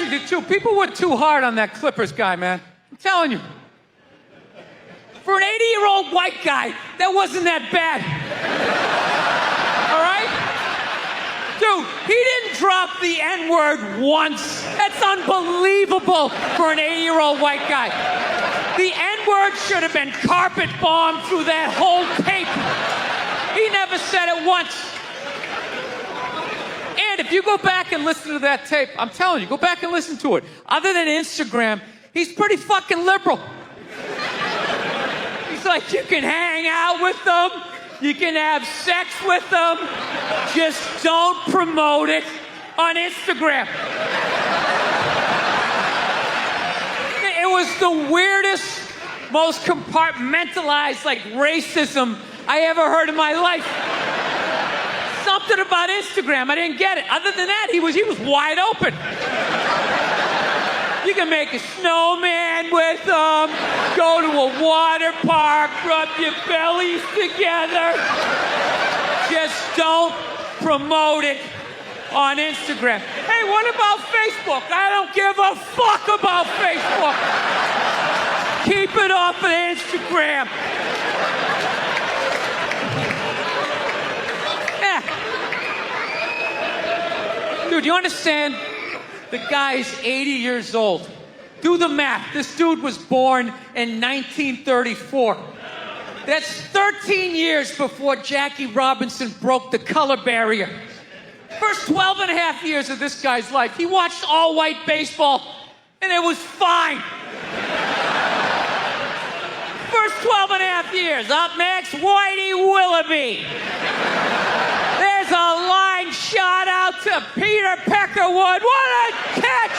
with you, too. People were too hard on that Clippers guy, man. I'm telling you. For an 80-year-old white guy, that wasn't that bad. All right? Dude, he didn't drop the N-word once. That's unbelievable for an 80-year-old white guy. The N-word should have been carpet bombed through that whole tape. He never said it once. And if you go back and listen to that tape, I'm telling you, go back and listen to it. Other than Instagram, he's pretty fucking liberal. He's like, you can hang out with them, you can have sex with them, just don't promote it on Instagram. It was the weirdest, most compartmentalized, like, racism I ever heard in my life. Something about Instagram, I didn't get it. Other than that, he was wide open. You can make a snowman with them, go to a water park, rub your bellies together. Just don't promote it on Instagram. Hey, what about Facebook? I don't give a fuck about Facebook. Keep it off of Instagram. Dude, you understand? The guy's 80 years old. Do the math. This dude was born in 1934. That's 13 years before Jackie Robinson broke the color barrier. First 12 and a half years of this guy's life, he watched all-white baseball, and it was fine. First 12 and a half years. Up next, Whitey Willoughby. There's a line shot out to Peter Peckerwood. What a catch!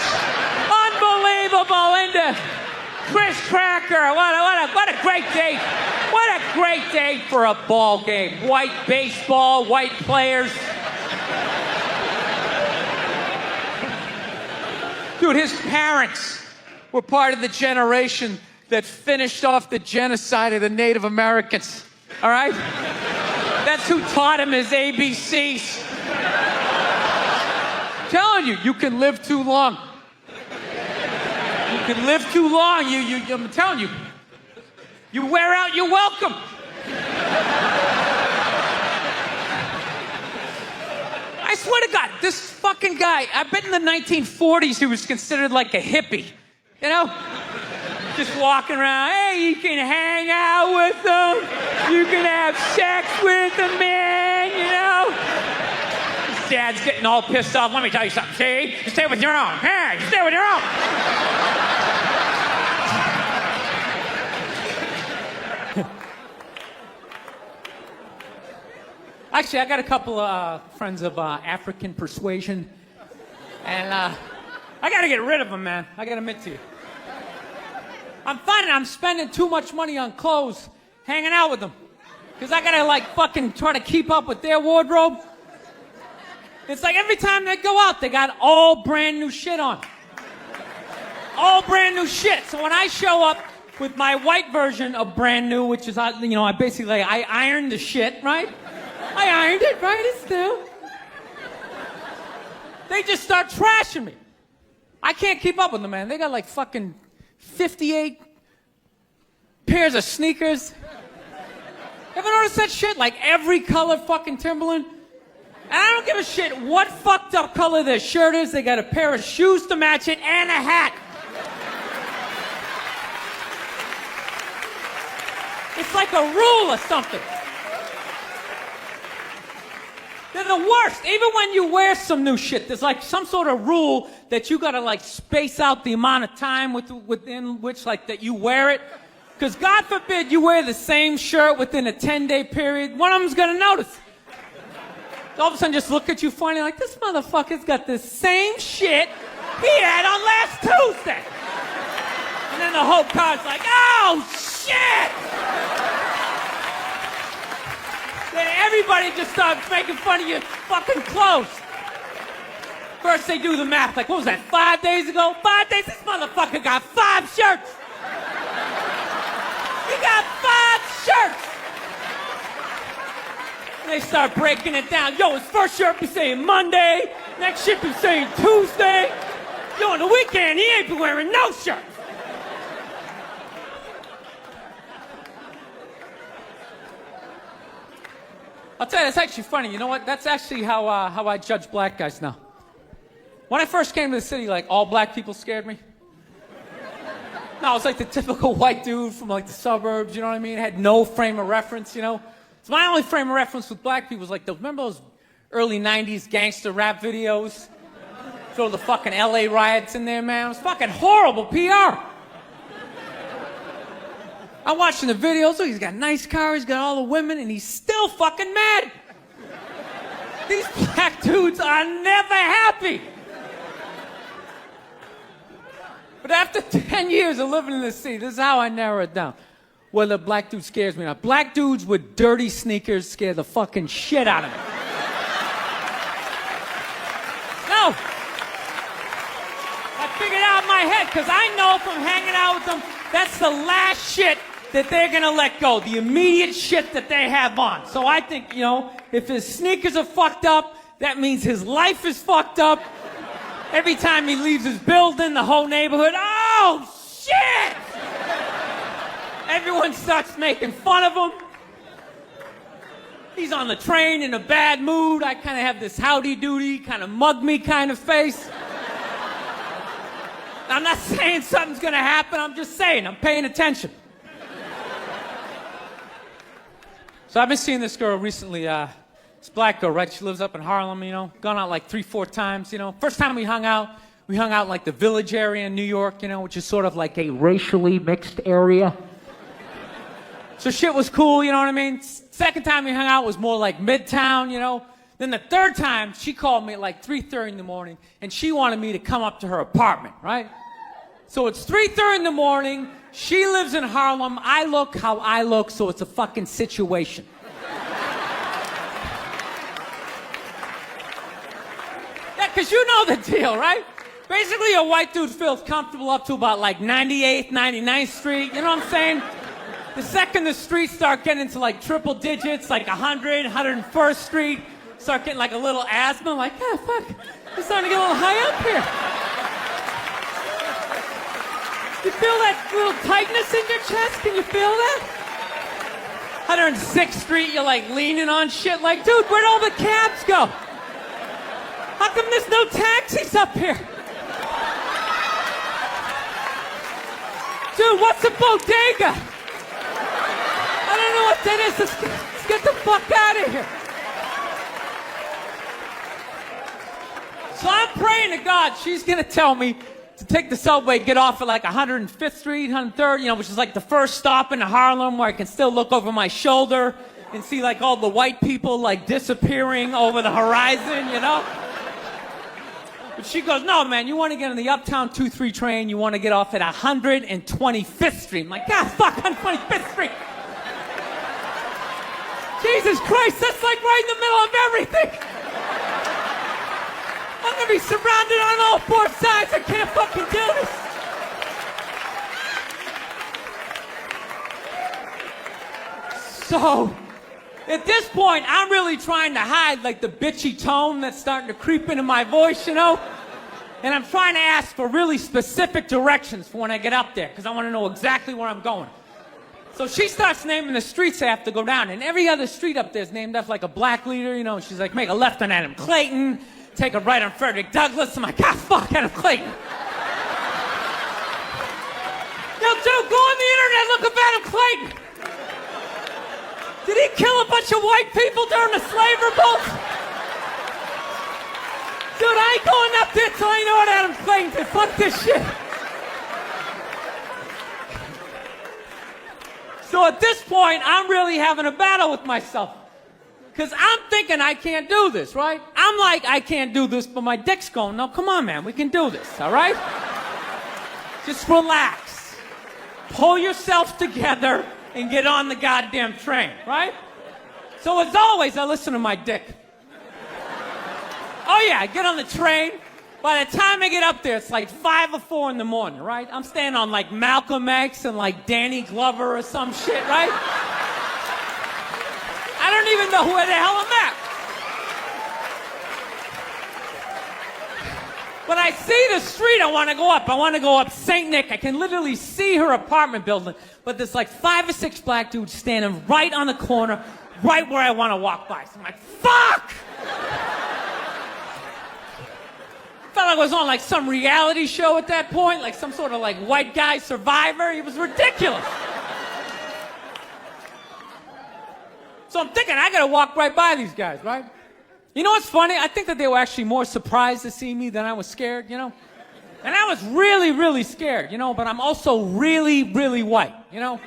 Unbelievable into Chris Cracker. What a great day. What a great day for a ball game. White baseball, white players. Dude, his parents were part of the generation that finished off the genocide of the Native Americans. All right? That's who taught him his ABCs. I'm telling you, you can live too long. You can live too long. I'm telling you, you wear out your welcome. I swear to God, this fucking guy, I bet in the 1940s he was considered like a hippie. You know? Just walking around, hey, you can hang out with them, you can have sex with them, man, you know? His dad's getting all pissed off. Let me tell you something, see? You stay with your own. Hey, you stay with your own. Actually, I got a couple of friends of African persuasion, and I got to get rid of them, man. I got to admit to you. I'm finding I'm spending too much money on clothes hanging out with them. Because I gotta like fucking try to keep up with their wardrobe. It's like every time they go out, they got all brand new shit on. All brand new shit. So when I show up with my white version of brand new, which is, I basically, I ironed the shit, right? I ironed it, right? It's new. They just start trashing me. I can't keep up with them, man. They got like fucking 58 pairs of sneakers. Ever notice that shit? Like every color fucking Timberland? And I don't give a shit what fucked up color their shirt is. They got a pair of shoes to match it and a hat. It's like a rule or something. They're the worst. Even when you wear some new shit, there's like some sort of rule that you gotta like space out the amount of time within which like that you wear it. Because God forbid you wear the same shirt within a 10-day period, one of them's gonna notice. All of a sudden just look at you funny like, this motherfucker's got the same shit he had on last Tuesday. And then the whole car's like, oh shit! Then everybody just starts making fun of your fucking clothes. First they do the math, like what was that, 5 days ago? 5 days? This motherfucker got 5 shirts! He got 5 shirts! And they start breaking it down. Yo, his first shirt be saying Monday, next shirt be saying Tuesday. Yo, on the weekend, he ain't wearing no shirt. I'll tell you, it's actually funny. You know what? That's actually how I judge black guys now. When I first came to the city, like, all black people scared me. No, I was like the typical white dude from like the suburbs, you know what I mean? Had no frame of reference, you know? So my only frame of reference with black people was like, remember those early 90s gangster rap videos? Throw the fucking LA riots in there, man. It was fucking horrible PR. I'm watching the videos, so he's got a nice car, he's got all the women, and he's still fucking mad. These black dudes are never happy. But after 10 years of living in the city, this is how I narrow it down. Whether a black dude scares me or not. Black dudes with dirty sneakers scare the fucking shit out of me. No. I figured out in my head, because I know from hanging out with them, that's the last shit that they're gonna let go. The immediate shit that they have on. So I think, you know, if his sneakers are fucked up, that means his life is fucked up. Every time he leaves his building, the whole neighborhood, oh, shit! Everyone starts making fun of him. He's on the train in a bad mood. I kind of have this howdy-doody, kind of mug-me kind of face. I'm not saying something's gonna happen, I'm just saying, I'm paying attention. So I've been seeing this girl recently, this black girl, right? She lives up in Harlem, you know, gone out like 3-4 times, you know. First time we hung out in like the Village area in New York, you know, which is sort of like a racially mixed area. So shit was cool, you know what I mean? Second time we hung out was more like Midtown, you know. Then the third time, she called me at like 3:30 in the morning, and she wanted me to come up to her apartment, right? So it's 3:30 in the morning, she lives in Harlem, I look how I look, so it's a fucking situation. Because you know the deal, right? Basically, a white dude feels comfortable up to about like 98th, 99th Street, you know what I'm saying? The second the streets start getting into like triple digits, like 100, 101st Street, start getting like a little asthma, like, ah, fuck, it's starting to get a little high up here. You feel that little tightness in your chest? Can you feel that? 106th Street, you're like leaning on shit, like, dude, where'd all the cabs go? How come there's no taxis up here? Dude, what's a bodega? I don't know what that is. Let's get the fuck out of here. So I'm praying to God she's going to tell me to take the subway, get off at like 105th Street, 103rd, you know, which is like the first stop in Harlem where I can still look over my shoulder and see like all the white people like disappearing over the horizon, you know? But she goes, no, man, you want to get on the Uptown 2-3 train, you want to get off at 125th Street. I'm like, God, fuck, 125th Street. Jesus Christ, that's like right in the middle of everything. I'm going to be surrounded on all four sides. I can't fucking do this. So, at this point, I'm really trying to hide like the bitchy tone that's starting to creep into my voice, you know? And I'm trying to ask for really specific directions for when I get up there, because I want to know exactly where I'm going. So she starts naming the streets I have to go down, and every other street up there is named after like a black leader, you know? She's like, make a left on Adam Clayton, take a right on Frederick Douglass. I'm like, ah, fuck, Adam Clayton. Yo, dude, go on the internet, look up Adam Clayton. Did he kill a bunch of white people during the slave revolt? Dude, I ain't going up there till I know what Adam Clayton did. Fuck this shit. So at this point, I'm really having a battle with myself. Because I'm thinking I can't do this, right? I'm like, I can't do this, but my dick's going, no, come on, man, we can do this, all right? Just relax. Pull yourself together and get on the goddamn train, right? So as always, I listen to my dick. Oh yeah, I get on the train. By the time I get up there, it's like 5 or 4 in the morning, right? I'm staying on like Malcolm X and like Danny Glover or some shit, right? I don't even know where the hell I'm at. When I see the street, I want to go up. I want to go up St. Nick. I can literally see her apartment building, but there's like 5 or 6 black dudes standing right on the corner, right where I want to walk by. So I'm like, fuck! Felt like I was on like some reality show at that point, like some sort of like white guy survivor. It was ridiculous. So I'm thinking, I gotta walk right by these guys, right? You know what's funny? I think that they were actually more surprised to see me than I was scared, you know? And I was really, really scared, you know, but I'm also really, really white, you know?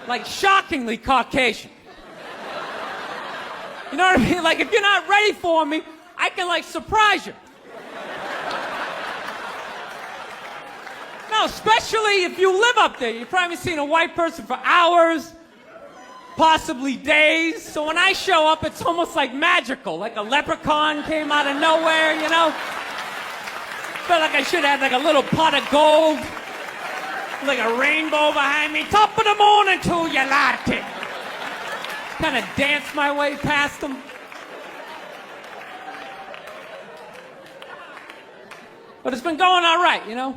Like shockingly Caucasian. You know what I mean? Like if you're not ready for me, I can like surprise you. No, especially if you live up there. You've probably seen a white person for hours, possibly days. So when I show up, it's almost like magical, like a leprechaun came out of nowhere, you know? Felt like I should have like a little pot of gold, like a rainbow behind me. Top of the morning to you, latte. Kind of dance my way past them. But it's been going all right, you know?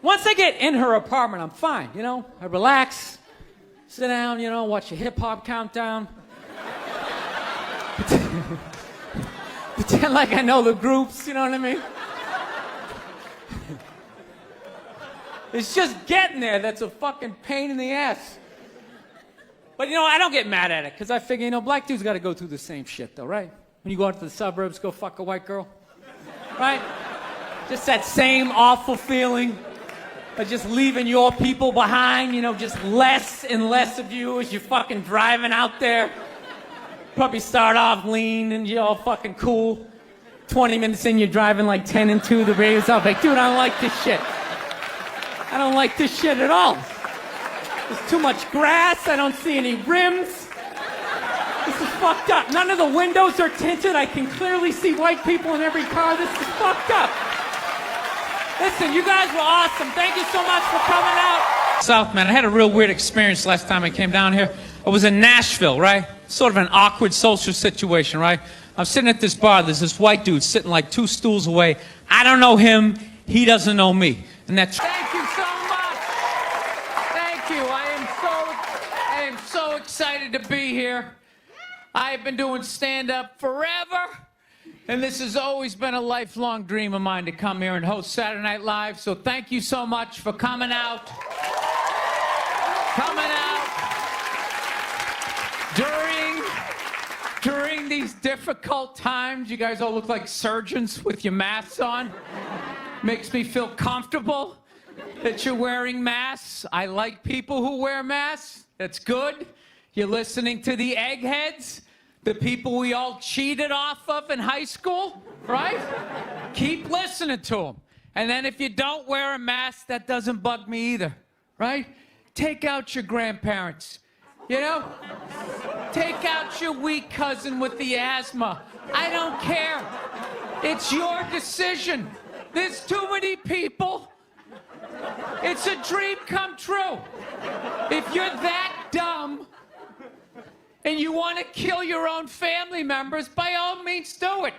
Once I get in her apartment, I'm fine, you know? I relax, sit down, you know, watch a hip-hop countdown. Pretend like I know the groups, you know what I mean? It's just getting there that's a fucking pain in the ass. But, you know, I don't get mad at it, because I figure, you know, black dudes got to go through the same shit, though, right? When you go out to the suburbs, go fuck a white girl, right? Just that same awful feeling of just leaving your people behind, you know, just less and less of you as you're fucking driving out there. Probably start off lean and you're all fucking cool. 20 minutes in, you're driving like 10 and 2, the radio's up. Like, dude, I don't like this shit. I don't like this shit at all. There's too much grass, I don't see any rims. This is fucked up. None of the windows are tinted. I can clearly see white people in every car. This is fucked up. Listen, you guys were awesome. Thank you so much for coming out. South, man, I had a real weird experience last time I came down here. I was in Nashville, right? Sort of an awkward social situation, right? I'm sitting at this bar. There's this white dude sitting like 2 stools away. I don't know him. He doesn't know me. And that's... Thank you so much. Thank you. I am so excited to be here. I've been doing stand-up forever. And this has always been a lifelong dream of mine to come here and host Saturday Night Live. So thank you so much for coming out. During these difficult times, you guys all look like surgeons with your masks on. Makes me feel comfortable that you're wearing masks. I like people who wear masks. That's good. You're listening to the eggheads. The people we all cheated off of in high school, right? Keep listening to them. And then if you don't wear a mask, that doesn't bug me either, right? Take out your grandparents, you know? Take out your weak cousin with the asthma. I don't care. It's your decision. There's too many people. It's a dream come true. If you're that dumb, and you want to kill your own family members, by all means do it.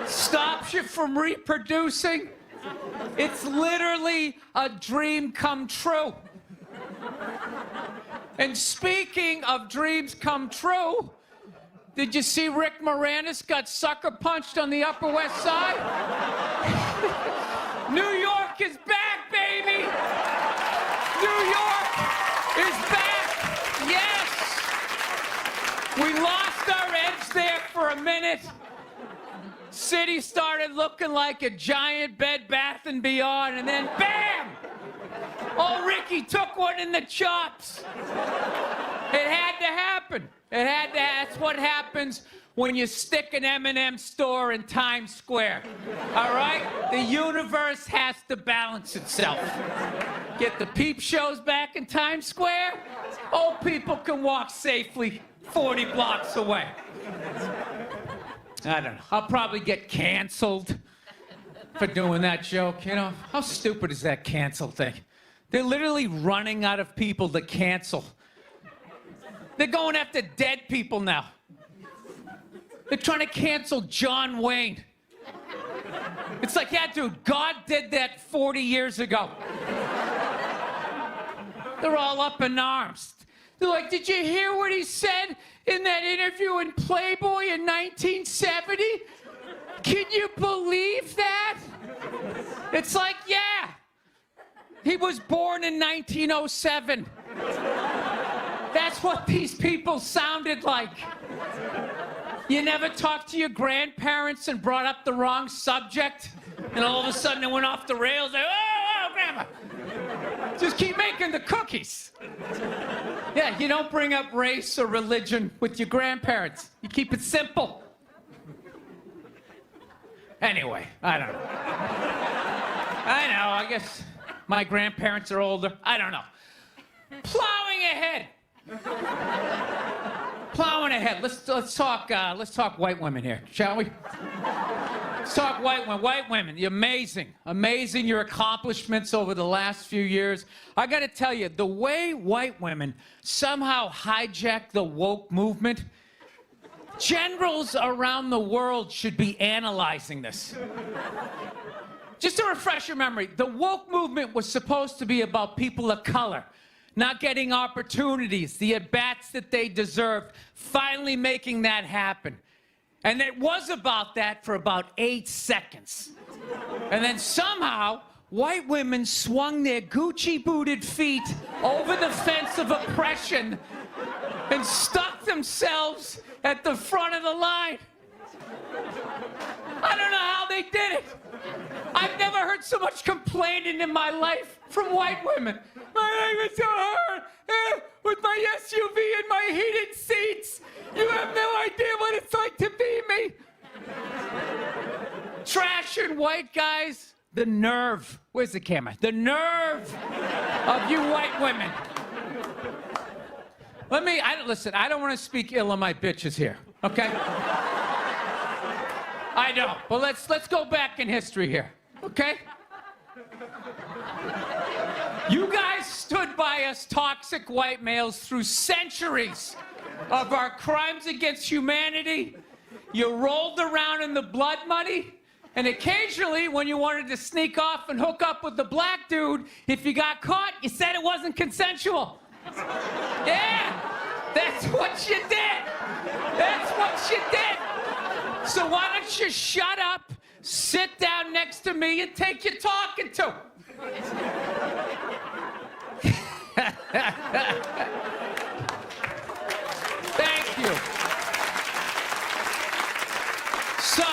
Stops you from reproducing. It's literally a dream come true. And speaking of dreams come true, did you see Rick Moranis got sucker punched on the Upper West Side? New York is back, baby! New York is back! Yes! We lost our edge there for a minute. City started looking like a giant Bed Bath & Beyond, and then bam! Oh, Ricky took one in the chops. It had to happen. That's what happens when you stick an M&M store in Times Square. All right? The universe has to balance itself. Get the peep shows back in Times Square. Old people can walk safely 40 blocks away. I don't know. I'll probably get canceled for doing that joke, you know? How stupid is that cancel thing? They're literally running out of people to cancel. They're going after dead people now. They're trying to cancel John Wayne. It's like, yeah, dude, God did that 40 years ago. They're all up in arms. They're like, did you hear what he said in that interview in Playboy in 1970? Can you believe that? It's like, yeah. He was born in 1907. That's what these people sounded like. You never talked to your grandparents and brought up the wrong subject? And all of a sudden it went off the rails. Like, oh, Grandma. Just keep making the cookies. Yeah, you don't bring up race or religion with your grandparents. You keep it simple. Anyway, I don't know. I guess my grandparents are older. I don't know. Plowing ahead. Plowing ahead. Let's talk white women here, shall we? Let's talk white women. White women, you're amazing your accomplishments over the last few years. I got to tell you, the way white women somehow hijack the woke movement, generals around the world should be analyzing this. Just to refresh your memory, the woke movement was supposed to be about people of color not getting opportunities, the at-bats that they deserved, finally making that happen. And it was about that for about 8 seconds. And then somehow, white women swung their Gucci-booted feet over the fence of oppression and stuck themselves at the front of the line. I don't know how they did it. I've never heard so much complaining in my life from white women. My life is so hard. With my SUV and my heated seats. You have no idea what it's like to be me. Trashing white guys. The nerve. Where's the camera? The nerve of you white women. Listen, I don't want to speak ill of my bitches here, okay? I know, but let's go back in history here, okay? You guys stood by us toxic white males through centuries of our crimes against humanity. You rolled around in the blood money, and occasionally when you wanted to sneak off and hook up with the black dude, if you got caught, you said it wasn't consensual. Yeah, that's what you did. That's what you did. So why don't you shut up, sit down next to me, and take your talking to? Thank you. So,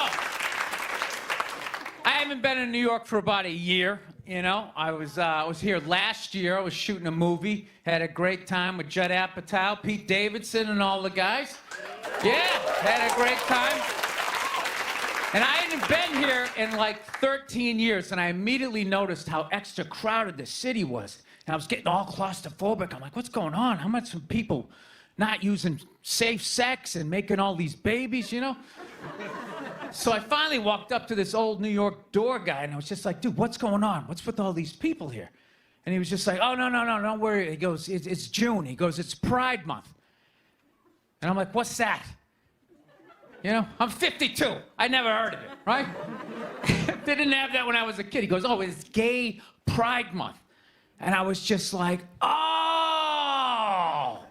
I haven't been in New York for about a year. You know, I was here last year. I was shooting a movie. Had a great time with Judd Apatow, Pete Davidson, and all the guys. Yeah, had a great time. And I hadn't been here in like 13 years, and I immediately noticed how extra crowded the city was. And I was getting all claustrophobic. I'm like, what's going on? How much are people not using safe sex and making all these babies, you know? So I finally walked up to this old New York door guy, and I was just like, dude, what's going on? What's with all these people here? And he was just like, oh, no, don't worry. He goes, it's June. He goes, it's Pride Month. And I'm like, what's that? You know, I'm 52. I never heard of it, right? Didn't have that when I was a kid. He goes, oh, it's Gay Pride Month. And I was just like, oh.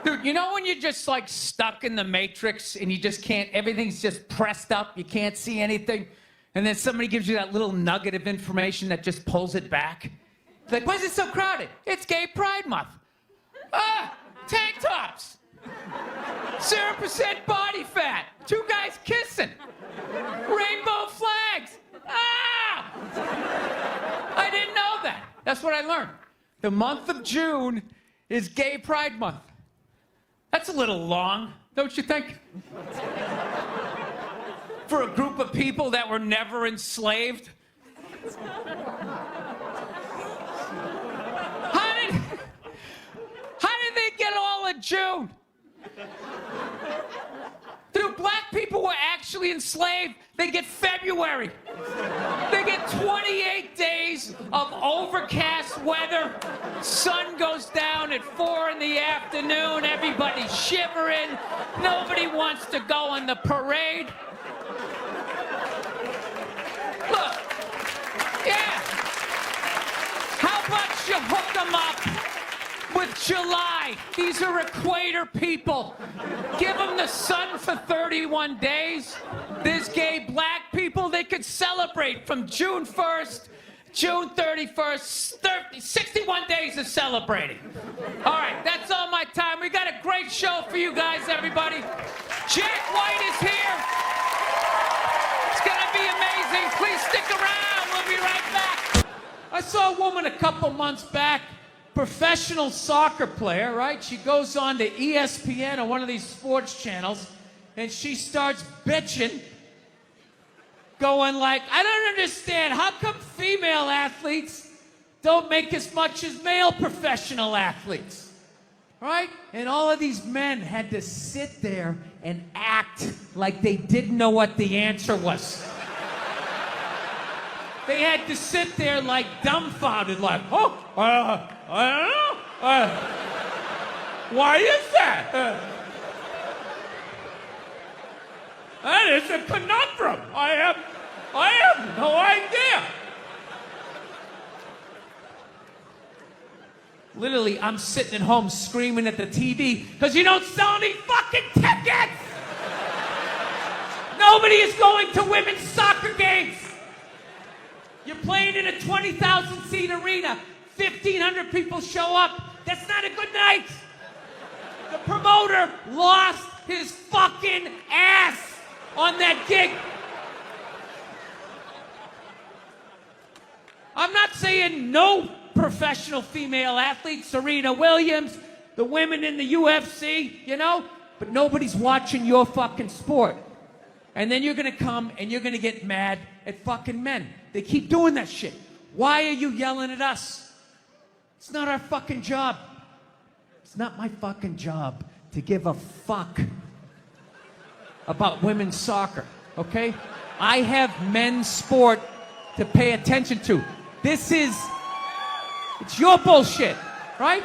Dude, you know when you're just like stuck in the Matrix and you just can't, everything's just pressed up, you can't see anything, and then somebody gives you that little nugget of information that just pulls it back? It's like, why is it so crowded? It's Gay Pride Month. Tank tops. 0% body fat. 2 guys kissing. Rainbow flags. I didn't know that. That's what I learned. The month of June is Gay Pride Month. That's a little long, don't you think? For a group of people that were never enslaved. How did they get all of June? Dude, black people were actually enslaved. They get February. They get 28 days days of overcast weather. Sun goes down at 4 in the afternoon. Everybody's shivering. Nobody wants to go on the parade. Look, yeah. How about you hook them up with July? These are equator people. Give them the sun for 31 days. There's gay black people, they could celebrate from June 1st, June 31st, 61 days of celebrating. All right, that's all my time. We got a great show for you guys, everybody. Jack White is here. It's gonna be amazing. Please stick around. We'll be right back. I saw a woman a couple months back, professional soccer player, right? She goes on to ESPN or one of these sports channels, and she starts bitching, going like, I don't understand, how come female athletes don't make as much as male professional athletes, right? And all of these men had to sit there and act like they didn't know what the answer was. They had to sit there like dumbfounded, like, oh, I don't know. Why is that? That is a conundrum. I have no idea. Literally, I'm sitting at home screaming at the TV because you don't sell any fucking tickets. Nobody is going to women's soccer games. You're playing in a 20,000 seat arena. 1,500 people show up. That's not a good night. The promoter lost his fucking ass on that gig. I'm not saying no professional female athletes, Serena Williams, the women in the UFC, you know, but nobody's watching your fucking sport. And then you're gonna come and you're gonna get mad at fucking men. They keep doing that shit. Why are you yelling at us? It's not our fucking job. It's not my fucking job to give a fuck about women's soccer, okay? I have men's sport to pay attention to. It's your bullshit, right?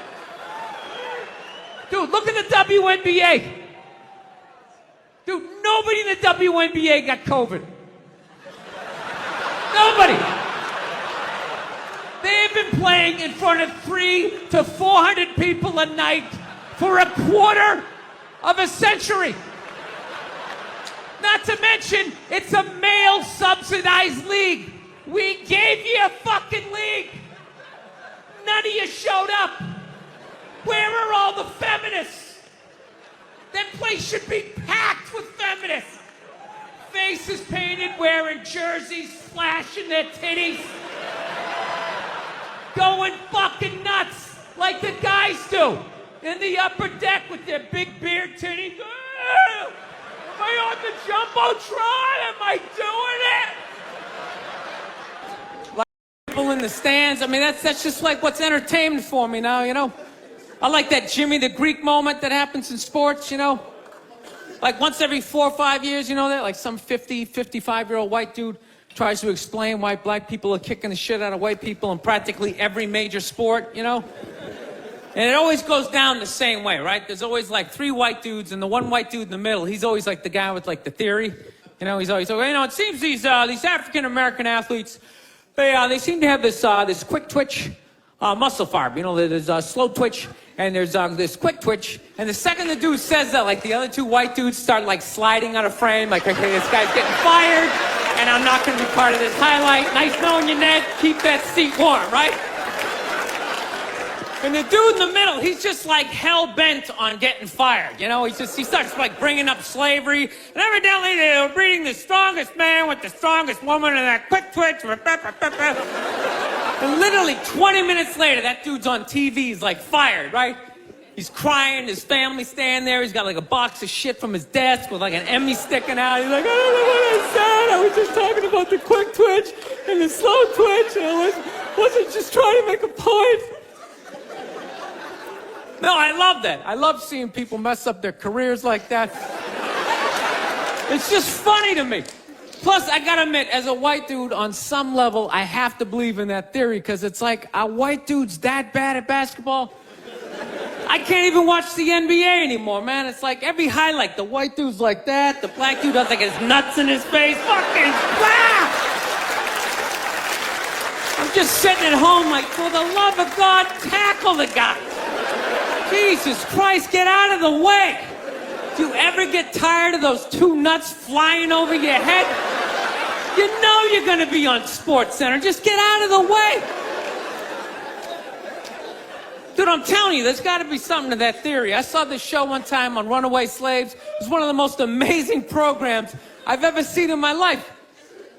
Dude, look at the WNBA. Dude, nobody in the WNBA got COVID. Nobody. They have been playing in front of 300 to 400 people a night for a quarter of a century. Not to mention, it's a male-subsidized league. We gave you a fucking league. None of you showed up. Where are all the feminists? That place should be packed with feminists. Faces painted, wearing jerseys, flashing their titties. Going fucking nuts like the guys do in the upper deck with their big beard titties. Am I on the Jumbotron? Am I doing it? Like people in the stands. I mean, that's just like what's entertainment for me now, you know? I like that Jimmy the Greek moment that happens in sports, you know? Like once every 4 or 5 years, you know that? Like some 50, 55-year-old white dude tries to explain why black people are kicking the shit out of white people in practically every major sport, you know? And it always goes down the same way, right? There's always like 3 white dudes, and the one white dude in the middle, he's always like the guy with like the theory. You know, he's always, you know, it seems these African-American athletes, they seem to have this quick twitch muscle fiber. You know, there's slow twitch, and there's this quick twitch. And the second the dude says that, like the other 2 white dudes start like sliding out of frame, like, okay, this guy's getting fired, and I'm not going to be part of this highlight. Nice knowing you, Ned. Keep that seat warm, right? And the dude in the middle, he's just like hell-bent on getting fired, you know? He starts like bringing up slavery. And evidently they were breeding the strongest man with the strongest woman and that quick twitch. And literally 20 minutes later, that dude's on TV, he's like fired, right? He's crying, his family's standing there, he's got like a box of shit from his desk with like an Emmy sticking out. He's like, I don't know what I said, I was just talking about the quick twitch and the slow twitch, and I wasn't just trying to make a point. No, I love that. I love seeing people mess up their careers like that. It's just funny to me. Plus, I gotta admit, as a white dude, on some level, I have to believe in that theory, because it's like, are white dudes that bad at basketball? I can't even watch the NBA anymore, man. It's like every highlight, the white dude's like that, the black dude has like his nuts in his face. Fucking I'm just sitting at home like, for the love of God, tackle the guy. Jesus Christ, get out of the way. Do you ever get tired of those two nuts flying over your head? You know you're gonna be on Sports Center. Just get out of the way. Dude, I'm telling you, there's gotta be something to that theory. I saw this show one time on runaway slaves. It was one of the most amazing programs I've ever seen in my life.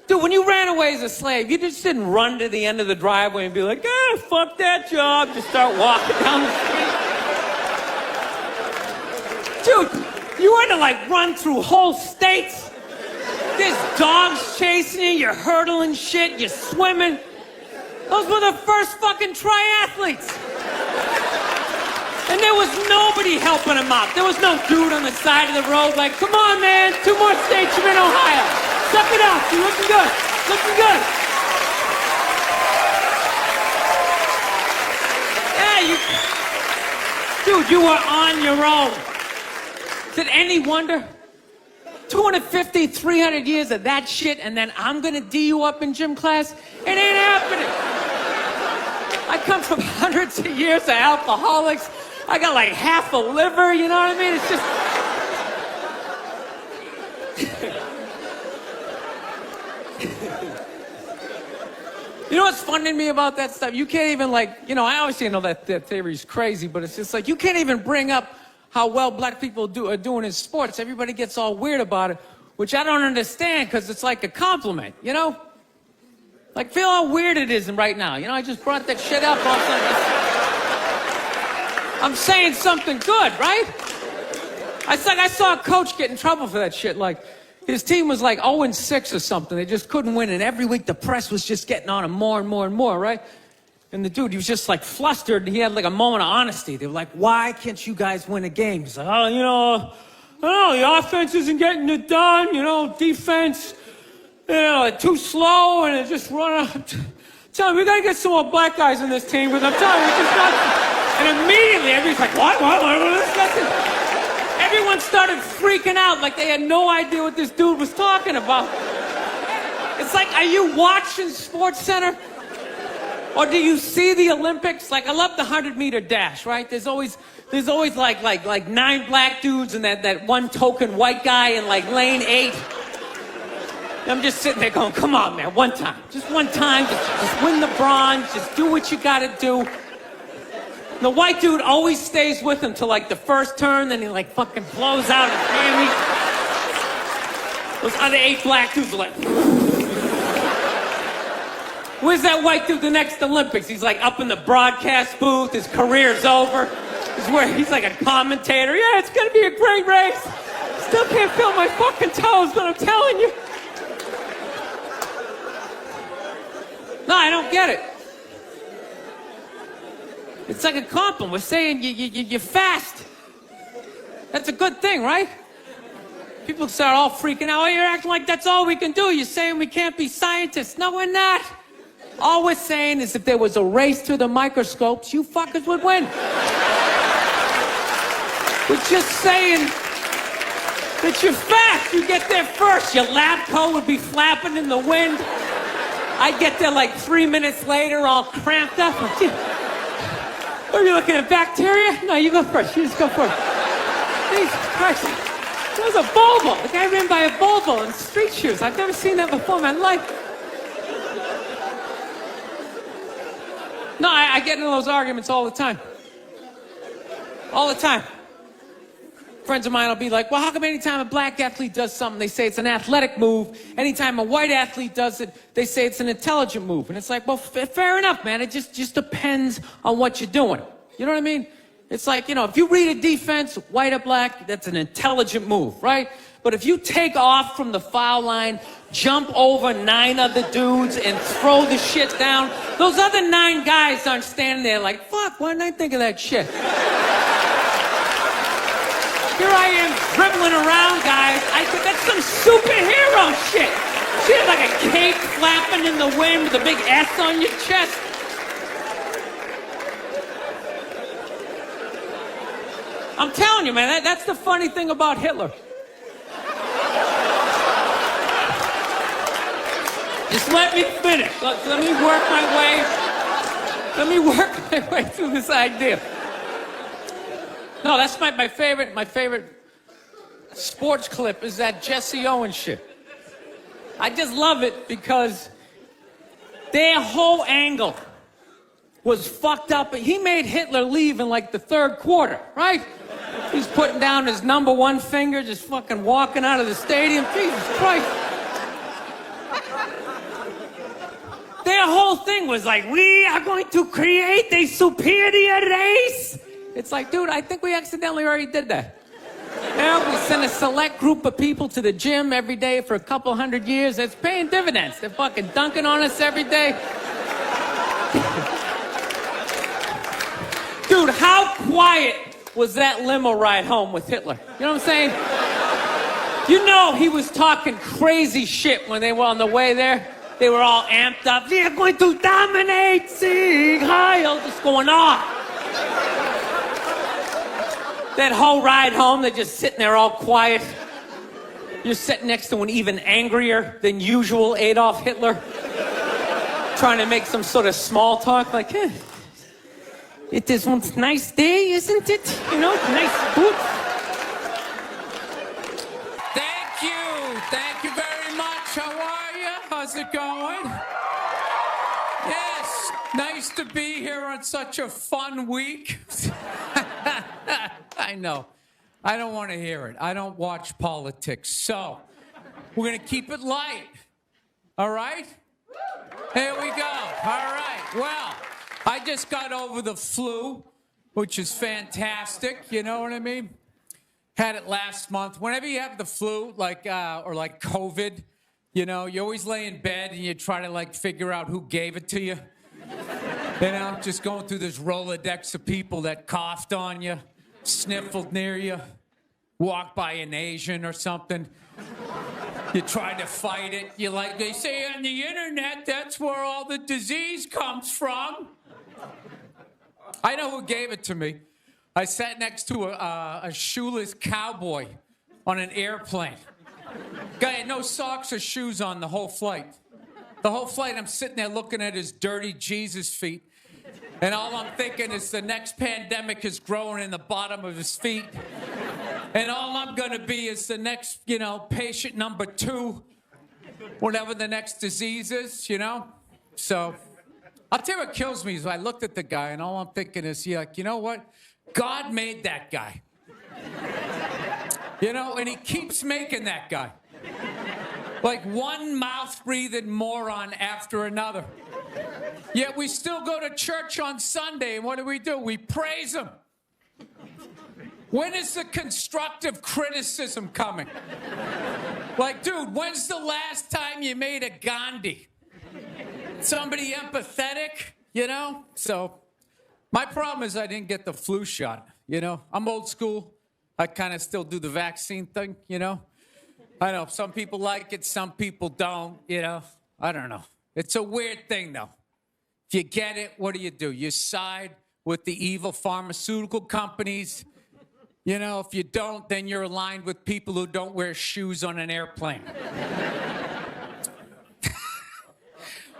Dude, when you ran away as a slave, you just didn't run to the end of the driveway and be like, fuck that job. Just start walking down the street. Dude, you had to like run through whole states. There's dogs chasing you, you're hurdling shit, you're swimming. Those were the first fucking triathletes. And there was nobody helping them out. There was no dude on the side of the road like, come on, man, 2 more states, you're in Ohio. Suck it up, you're looking good, looking good. Yeah, dude, you were on your own. Is it any wonder? 250, 300 years of that shit, and then I'm gonna D you up in gym class? It ain't happening. I come from hundreds of years of alcoholics. I got like half a liver, you know what I mean? It's just... You know what's funny to me about that stuff? You can't even like, you know, I obviously know that theory's crazy, but it's just like, you can't even bring up how well black people are doing in sports. Everybody gets all weird about it, which I don't understand, because it's like a compliment, you know? Like, feel how weird it is right now. You know, I just brought that shit up all of a sudden. I'm saying something good, right? I saw a coach get in trouble for that shit. Like, his team was like 0-6 or something. They just couldn't win, and every week the press was just getting on him more and more and more, right? And the dude, he was just like flustered, and he had like a moment of honesty. They were like, why can't you guys win a game? He's like, oh, you know, I don't know, the offense isn't getting it done, you know, defense, you know, too slow, and it just run out. Tell me, we gotta get some more black guys on this team, because I'm telling you, it's just not. And immediately, everybody's like, what? Everyone started freaking out like they had no idea what this dude was talking about. It's like, are you watching Sports Center? Or do you see the Olympics? Like, I love the 100-meter dash, right? There's always like 9 black dudes and that one token white guy in like lane 8. And I'm just sitting there going, come on, man, one time. Just one time, just win the bronze, just do what you gotta do. The white dude always stays with him till like the first turn, then he like fucking blows out his hammy. Those other 8 black dudes are like, where's that white dude the next Olympics? He's like up in the broadcast booth, his career's over. He's like a commentator. Yeah, it's gonna be a great race. Still can't feel my fucking toes, but I'm telling you. No, I don't get it. It's like a compliment. We're saying you're fast. That's a good thing, right? People start all freaking out. Oh, you're acting like that's all we can do. You're saying we can't be scientists. No, we're not. All we're saying is if there was a race to the microscopes, you fuckers would win. We're just saying that you're fast. You get there first. Your lab coat would be flapping in the wind. I'd get there like 3 minutes later, all cramped up. Are you looking at bacteria? No, you go first. You just go first. Jesus Christ. That was a Volvo. The guy ran by a Volvo in street shoes. I've never seen that before in my life. No, I get into those arguments all the time. All the time. Friends of mine will be like, well, how come anytime a black athlete does something, they say it's an athletic move. Anytime a white athlete does it, they say it's an intelligent move. And it's like, well, fair enough, man. It just depends on what you're doing. You know what I mean? It's like, you know, if you read a defense, white or black, that's an intelligent move, right? But if you take off from the foul line, jump over 9 other dudes, and throw the shit down, those other 9 guys aren't standing there like, fuck, why didn't I think of that shit? Here I am dribbling around, guys. That's some superhero shit. She had like a cape flapping in the wind with a big S on your chest. I'm telling you, man, that's the funny thing about Hitler. Just let me finish. Let me work my way. Let me work my way through this idea. No, that's my favorite sports clip is that Jesse Owens shit. I just love it because their whole angle was fucked up. He made Hitler leave in like the third quarter, right? He's putting down his number one finger, just fucking walking out of the stadium. Jesus Christ. Their whole thing was like, we are going to create a superior race. It's like, dude, I think we accidentally already did that. Yeah, we send a select group of people to the gym every day for a couple hundred years. It's paying dividends. They're fucking dunking on us every day. Dude, how quiet was that limo ride home with Hitler? You know what I'm saying? You know he was talking crazy shit when they were on the way there. They were all amped up. We are going to dominate, Sieg Heil, just going off. That whole ride home, they're just sitting there all quiet. You're sitting next to an even angrier than usual Adolf Hitler, trying to make some sort of small talk, like, it is one nice day, isn't it? You know, nice boot. Thank you very much. How are you? How's it going? Yes, nice to be here on such a fun week. I know. I don't want to hear it. I don't watch politics. So, we're going to keep it light. All right? Here we go. All right. Well, I just got over the flu, which is fantastic. You know what I mean? Had it last month. Whenever you have the flu, like COVID, you know, you always lay in bed and you try to like figure out who gave it to you. You know, just going through this Rolodex of people that coughed on you, sniffled near you, walked by an Asian or something. You try to fight it. You like, they say on the internet, that's where all the disease comes from. I know who gave it to me. I sat next to a shoeless cowboy on an airplane. Guy had no socks or shoes on the whole flight. The whole flight, I'm sitting there looking at his dirty Jesus feet. And all I'm thinking is the next pandemic is growing in the bottom of his feet. And all I'm going to be is the next, you know, patient number 2, whatever the next disease is, you know? So, I'll tell you what kills me is I looked at the guy and all I'm thinking is, yeah, like, you know what? God made that guy. You know, and he keeps making that guy. Like one mouth-breathing moron after another. Yet we still go to church on Sunday, and what do? We praise him. When is the constructive criticism coming? Like, dude, when's the last time you made a Gandhi? Somebody empathetic, you know? So, my problem is I didn't get the flu shot, you know? I'm old school. I kind of still do the vaccine thing, you know? I know, some people like it, some people don't, you know? I don't know. It's a weird thing, though. If you get it, what do? You side with the evil pharmaceutical companies. You know, if you don't, then you're aligned with people who don't wear shoes on an airplane.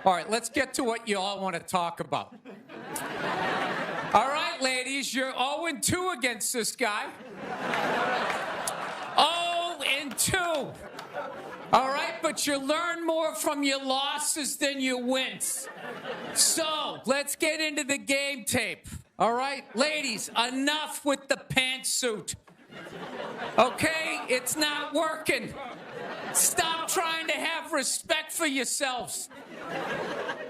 All right, let's get to what you all want to talk about. All right, ladies, you're 0-2 against this guy. 0-2. All right, but you learn more from your losses than your wins. So, let's get into the game tape. All right, ladies, enough with the pantsuit. Okay, it's not working. Stop trying to have respect for yourselves.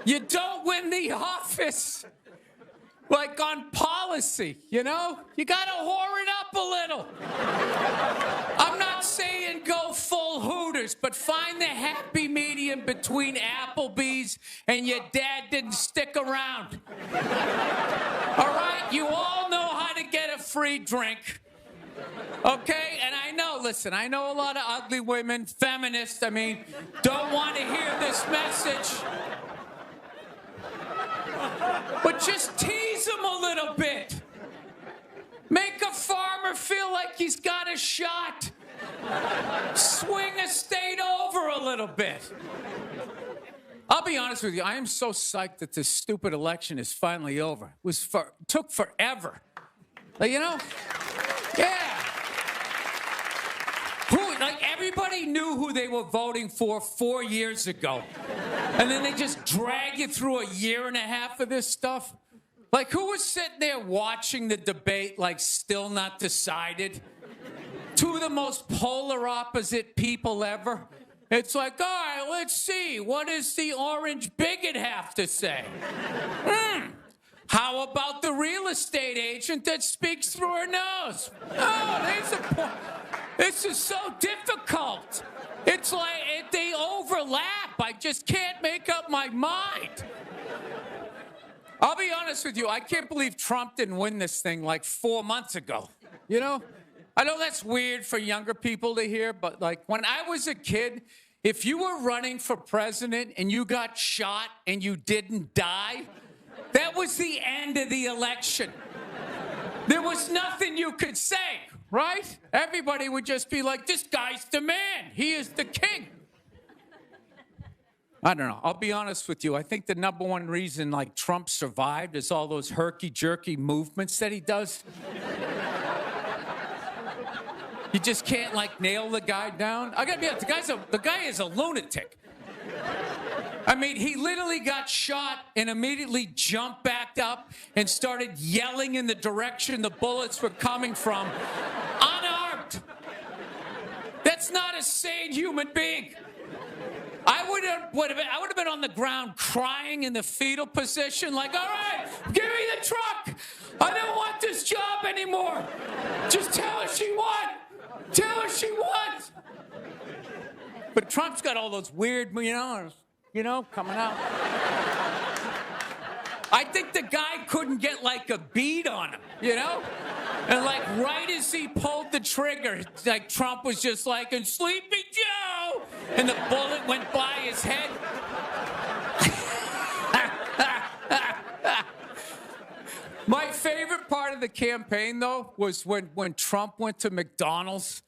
You don't win the office. Like on policy, you know? You gotta whore it up a little. I'm not saying go full Hooters, but find the happy medium between Applebee's and your dad didn't stick around. All right? You all know how to get a free drink. Okay? And I know, listen, I know a lot of ugly women, feminists, don't want to hear this message. But just tease them a little bit. Make a farmer feel like he's got a shot. Swing a state over a little bit. I'll be honest with you, I am so psyched that this stupid election is finally over. Took forever. Yeah. Everybody knew who they were voting for 4 years ago. And then they just drag you through a year and a half of this stuff. Who was sitting there watching the debate, still not decided? Two of the most polar opposite people ever. It's all right, let's see. What does the orange bigot have to say? How about the real estate agent that speaks through her nose? Oh, there's a point. This is so difficult. It's they overlap. I just can't make up my mind. I'll be honest with you, I can't believe Trump didn't win this thing 4 months ago. I know that's weird for younger people to hear, but when I was a kid, if you were running for president and you got shot and you didn't die, that was the end of the election. There was nothing you could say, right? Everybody would just be like, this guy's the man. He is the king. I don't know. I'll be honest with you. I think the number one reason Trump survived is all those herky-jerky movements that he does. You just can't nail the guy down. I gotta be honest, the guy is a lunatic. He literally got shot and immediately jumped back up and started yelling in the direction the bullets were coming from, unarmed. That's not a sane human being. I would have been on the ground crying in the fetal position, all right, give me the truck. I don't want this job anymore. Just tell her she won. Tell her she won. But Trump's got all those weird, coming out. I think the guy couldn't get a bead on him, And right as he pulled the trigger, Trump was just and Sleepy Joe, and the bullet went by his head. My favorite part of the campaign, though, was when Trump went to McDonald's.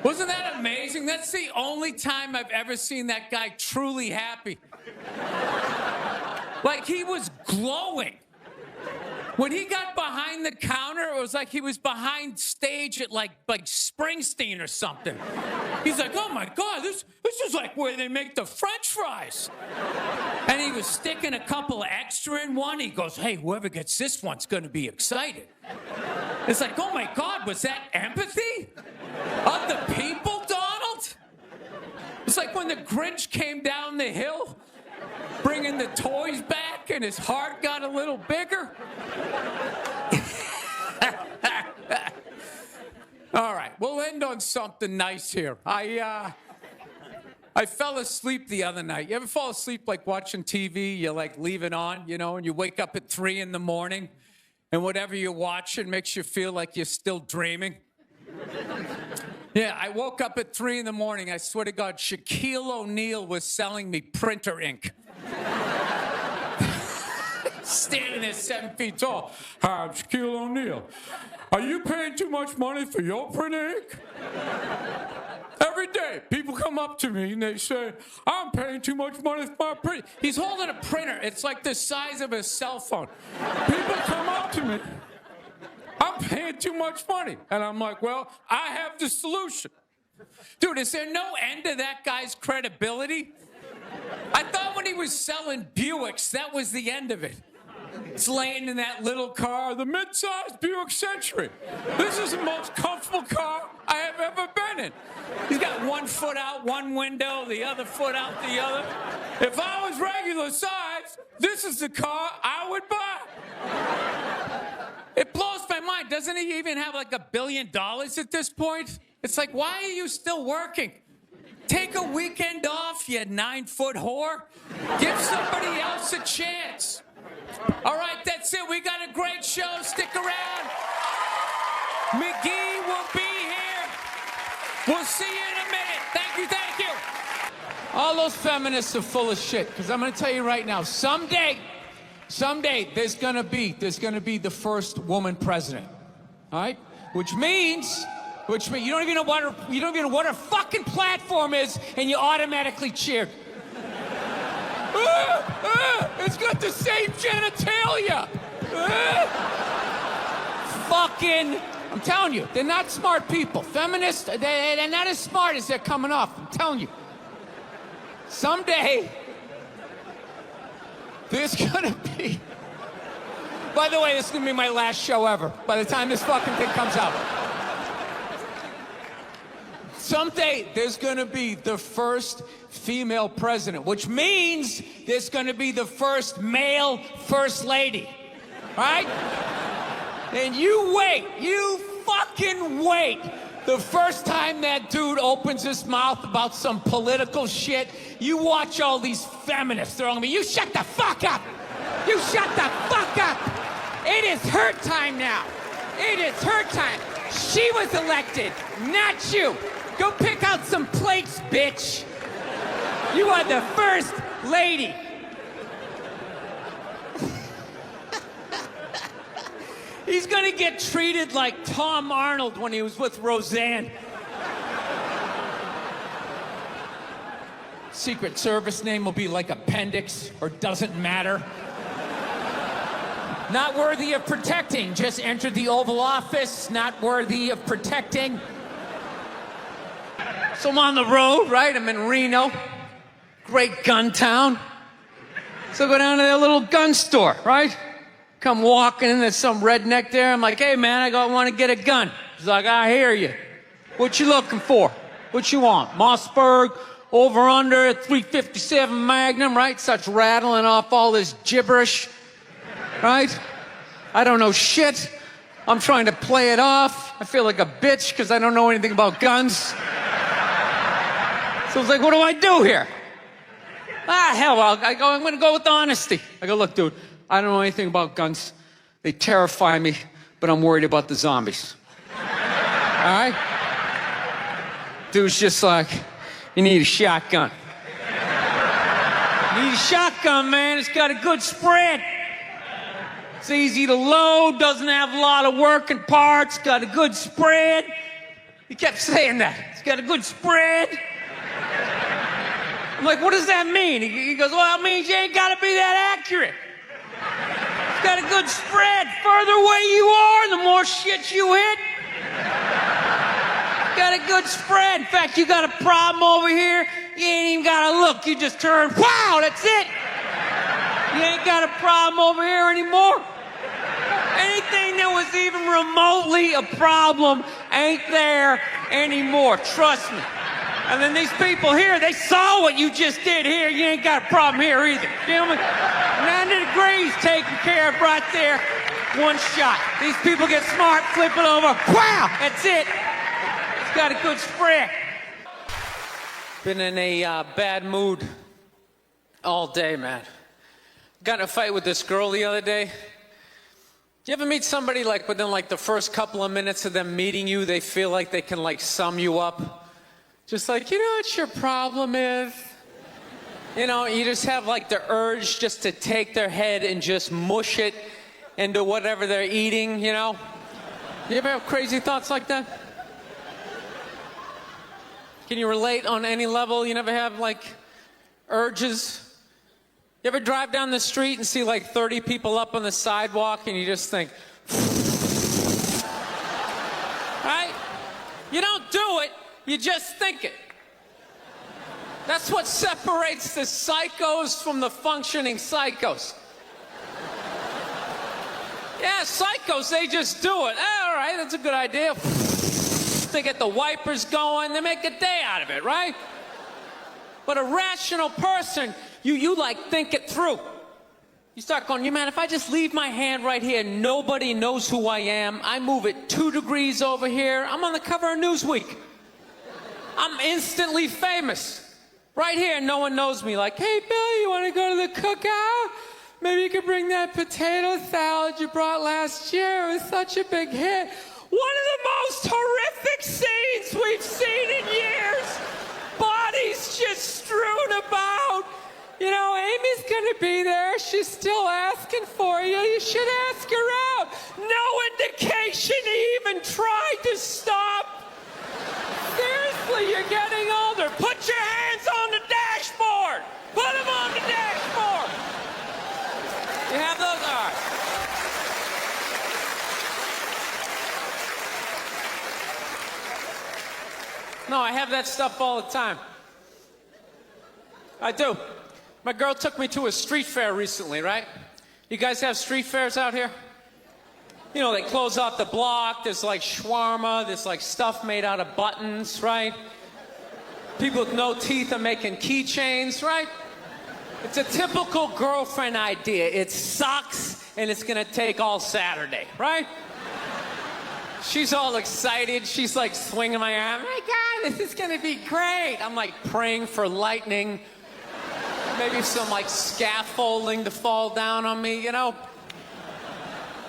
Wasn't that amazing? That's the only time I've ever seen that guy truly happy. He was glowing. When he got behind the counter, it was he was behind stage at like Springsteen or something. He's like, oh my God, this is where they make the French fries. And he was sticking a couple of extra in one. He goes, hey, whoever gets this one's gonna be excited. It's oh my God, was that empathy? Of the people, Donald? It's when the Grinch came down the hill, bringing the toys back, and his heart got a little bigger. All right, we'll end on something nice here. I fell asleep the other night. You ever fall asleep watching TV? You leave it on, and you wake up at 3 in the morning, and whatever you're watching makes you feel like you're still dreaming. Yeah, I woke up at 3 in the morning. I swear to God, Shaquille O'Neal was selling me printer ink. Standing there 7 feet tall. Hi, I'm Shaquille O'Neal. Are you paying too much money for your printer ink? Every day, people come up to me and they say, I'm paying too much money for my printer. He's holding a printer. It's the size of a cell phone. People come up to me. I'm paying too much money. And I'm well, I have the solution. Dude, is there no end to that guy's credibility? I thought when he was selling Buicks, that was the end of it. It's laying in that little car, the mid-sized Buick Century. This is the most comfortable car I have ever been in. He's got one foot out one window, the other foot out the other. If I was regular size, this is the car I would buy. It blows my mind. Doesn't he even have $1 billion at this point? It's why are you still working? Take a weekend off, you 9-foot whore. Give somebody else a chance. All right, that's it. We got a great show. Stick around. McGee will be here. We'll see you in a minute. Thank you, thank you. All those feminists are full of shit, because I'm going to tell you right now, someday, there's going to be the first woman president. All right? Which means you don't even know what her fucking platform is, and you automatically cheer. It's got the same genitalia. Fucking, I'm telling you, they're not smart people. Feminists, they're not as smart as they're coming off. I'm telling you. Someday, there's gonna be. By the way, this is gonna be my last show ever. By the time this fucking thing comes out. Someday, there's gonna be the first female president, which means there's gonna be the first male first lady. Right? And you wait, you fucking wait. The first time that dude opens his mouth about some political shit, you watch all these feminists throwing me. You shut the fuck up! You shut the fuck up! It is her time now. It is her time. She was elected, not you. Go pick out some plates, bitch. You are the first lady. He's gonna get treated like Tom Arnold when he was with Roseanne. Secret Service name will be like Appendix or Doesn't Matter. Not worthy of protecting. Just entered the Oval Office. Not worthy of protecting. So I'm on the road, right? I'm in Reno. Great gun town. So I go down to that little gun store, right? Come walking in, there's some redneck there. I'm like, hey, man, I want to get a gun. He's like, I hear you. What you looking for? What you want? Mossberg, over under, 357 Magnum, right? Starts rattling off all this gibberish, right? I don't know shit. I'm trying to play it off. I feel like a bitch because I don't know anything about guns. So I was like, what do I do here? Hell, I'm going to go with honesty. I go, look, dude, I don't know anything about guns. They terrify me, but I'm worried about the zombies. All right? Dude's just like, you need a shotgun. You need a shotgun, man. It's got a good spread. It's easy to load, doesn't have a lot of working parts, got a good spread. He kept saying that. It's got a good spread. I'm like, what does that mean? He goes, well, it means you ain't got to be that accurate. It's got a good spread. Further away you are, the more shit you hit. It's got a good spread. In fact, you got a problem over here, you ain't even got to look. You just turn, wow, that's it. You ain't got a problem over here anymore. Anything that was even remotely a problem ain't there anymore. Trust me. And then these people here, they saw what you just did here. You ain't got a problem here either. Feel me? 90 degrees taken care of right there. One shot. These people get smart, flip it over. Wow! That's it. It's got a good spread. Been in a bad mood all day, man. Got in a fight with this girl the other day. You ever meet somebody like within like the first couple of minutes of them meeting you, they feel like they can like sum you up? Just like, you know what your problem is? You know, you just have like the urge just to take their head and just mush it into whatever they're eating, you know? You ever have crazy thoughts like that? Can you relate on any level? You never have like urges? You ever drive down the street and see like 30 people up on the sidewalk and you just think, right? You don't do it. You just think it. That's what separates the psychos from the functioning psychos. Yeah, psychos, they just do it. All right, that's a good idea. They get the wipers going, they make a day out of it, right? But a rational person, you like think it through. You start going, man, if I just leave my hand right here, nobody knows who I am. I move it 2 degrees over here. I'm on the cover of Newsweek. I'm instantly famous. Right here, no one knows me. Like, hey, Bill, you want to go to the cookout? Maybe you could bring that potato salad you brought last year. It was such a big hit. One of the gonna be there. She's still asking for you. You should ask her out. No indication he even tried to stop. Seriously, you're getting older. Put your hands on the dashboard. Put them on the dashboard. You have those? All right. No, I have that stuff all the time. I do. My girl took me to a street fair recently, right? You guys have street fairs out here? You know, they close off the block. There's like shawarma. There's like stuff made out of buttons, right? People with no teeth are making keychains, right? It's a typical girlfriend idea. It sucks, and it's gonna take all Saturday, right? She's all excited. She's like swinging my arm. Oh my God, this is gonna be great. I'm like praying for lightning. Maybe some like scaffolding to fall down on me, you know?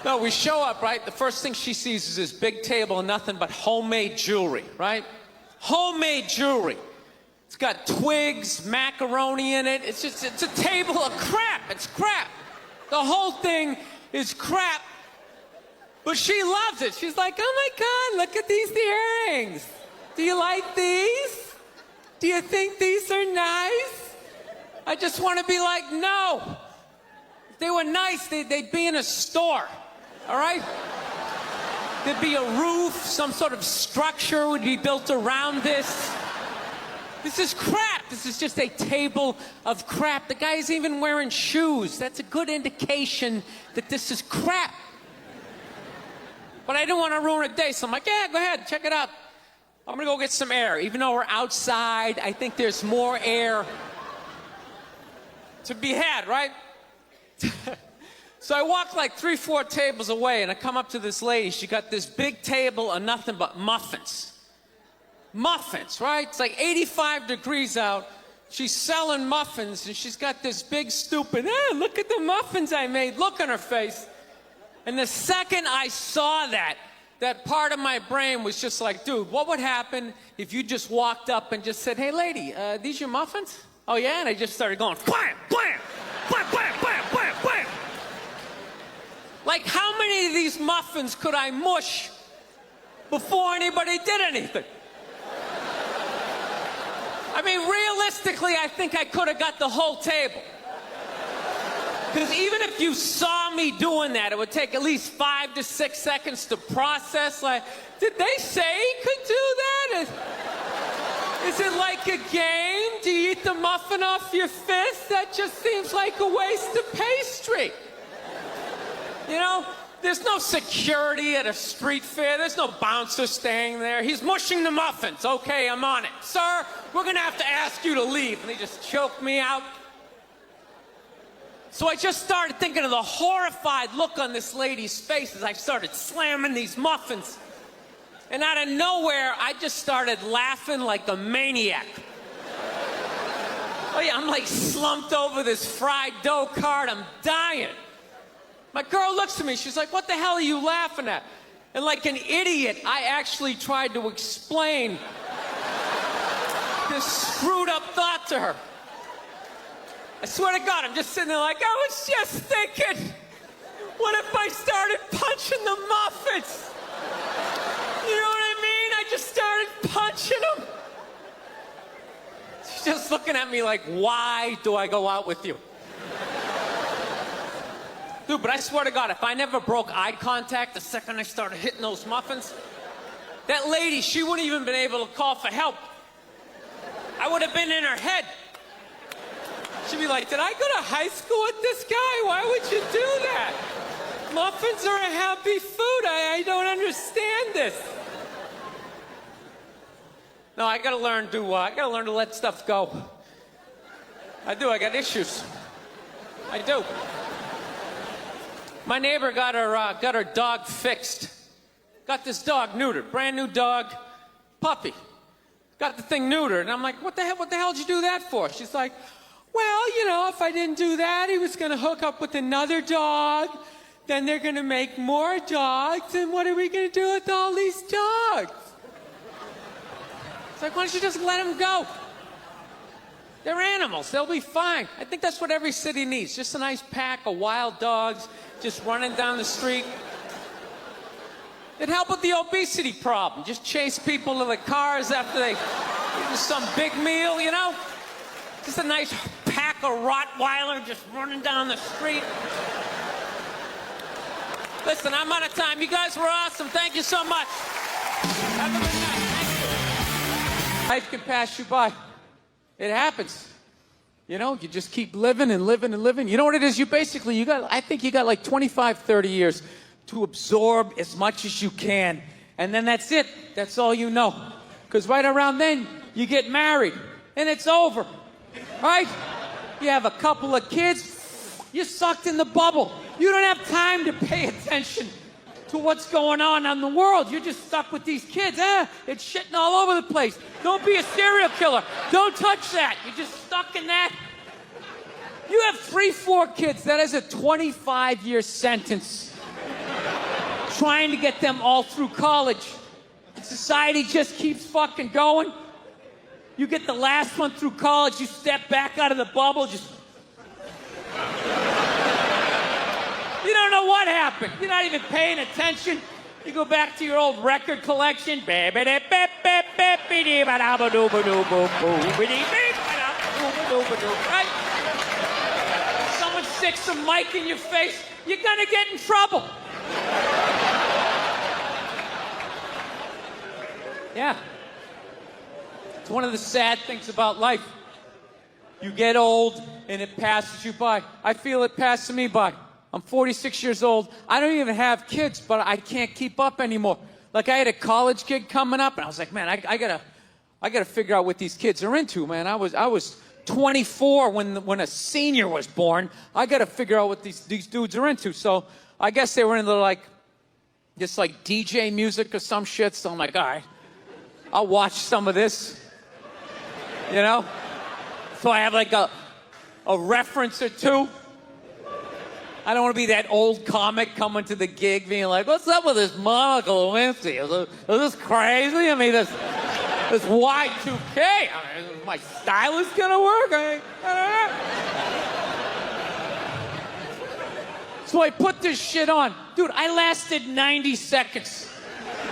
No, we show up, right? The first thing she sees is this big table and nothing but homemade jewelry, right? Homemade jewelry. It's got twigs, macaroni in it. It's a table of crap. It's crap. The whole thing is crap. But she loves it. She's like, oh my God, look at these earrings. Do you like these? Do you think these are nice? I just want to be like, no. If they were nice, they'd be in a store, all right? There'd be a roof, some sort of structure would be built around this. This is crap. This is just a table of crap. The guy's even wearing shoes. That's a good indication that this is crap. But I didn't want to ruin a day, so I'm like, yeah, go ahead, check it out. I'm gonna go get some air. Even though we're outside, I think there's more air to be had, right? So I walk like 3-4 tables away, and I come up to this lady. She got this big table of nothing but muffins. Muffins, right? It's like 85 degrees out. She's selling muffins, and she's got this big, stupid, look at the muffins I made, look on her face. And the second I saw that part of my brain was just like, dude, what would happen if you just walked up and just said, hey, lady, these your muffins? Oh, yeah? And I just started going, blam, blam, blam, blam, blam, blam, blam. Like, how many of these muffins could I mush before anybody did anything? I mean, realistically, I think I could have got the whole table. Because even if you saw me doing that, it would take at least 5 to 6 seconds to process. Like, did they say he could do that? Is it like a game? Do you eat the muffin off your fist? That just seems like a waste of pastry. You know, there's no security at a street fair. There's no bouncer staying there. He's mushing the muffins. Okay, I'm on it. Sir, we're gonna have to ask you to leave. And they just choke me out. So I just started thinking of the horrified look on this lady's face as I started slamming these muffins. And out of nowhere, I just started laughing like a maniac. Oh yeah, I'm like slumped over this fried dough cart. I'm dying. My girl looks at me. She's like, what the hell are you laughing at? And like an idiot, I actually tried to explain this screwed up thought to her. I swear to God, I'm just sitting there like, I was just thinking, what if I started punching the muffins? You know what I mean? I just started punching them. She's just looking at me like, why do I go out with you? Dude, but I swear to God, if I never broke eye contact the second I started hitting those muffins, that lady, she wouldn't even been able to call for help. I would have been in her head. She'd be like, did I go to high school with this guy? Why would you do that? Muffins are a happy food. I don't understand this. No, I gotta learn to let stuff go. I do, I got issues. I do. My neighbor got her dog fixed. Got this dog neutered, brand new dog, puppy. Got the thing neutered, and I'm like, what the hell did you do that for? She's like, well, you know, if I didn't do that, he was going to hook up with another dog. Then they're going to make more dogs. And what are we going to do with all these dogs? It's like, why don't you just let him go? They're animals. They'll be fine. I think that's what every city needs. Just a nice pack of wild dogs just running down the street. It'd help with the obesity problem. Just chase people to the cars after they eat some big meal, you know? Just a nice pack of Rottweiler just running down the street. Listen, I'm out of time. You guys were awesome. Thank you so much. Have a good night. Thank you. Life can pass you by. It happens. You know, you just keep living and living and living. You know what it is? I think you got like 25, 30 years to absorb as much as you can. And then that's it. That's all you know. Because right around then, you get married. And it's over. Right? You have a couple of kids. You're sucked in the bubble. You don't have time to pay attention to what's going on in the world. You're just stuck with these kids. It's shitting all over the place. Don't be a serial killer. Don't touch that. You're just stuck in that. You have 3, 4 kids. That is a 25-year sentence. Trying to get them all through college. Society just keeps fucking going. You get the last one through college, you step back out of the bubble, just... You don't know what happened. You're not even paying attention. You go back to your old record collection. Right? Someone sticks a mic in your face, you're gonna get in trouble. Yeah. It's one of the sad things about life. You get old and it passes you by. I feel it passing me by. I'm 46 years old. I don't even have kids, but I can't keep up anymore. Like, I had a college gig coming up, and I was like, man, I gotta figure out what these kids are into, man. I was 24 when a senior was born. I gotta figure out what these dudes are into. So I guess they were into like DJ music or some shit. So I'm like, all right, I'll watch some of this. You know? So I have like a reference or two. I don't want to be that old comic coming to the gig being like, what's up with this Monica Lewinsky? Is this crazy? I mean, this Y2K. I mean, is my stylist going to work? I don't know. So I put this shit on. Dude, I lasted 90 seconds.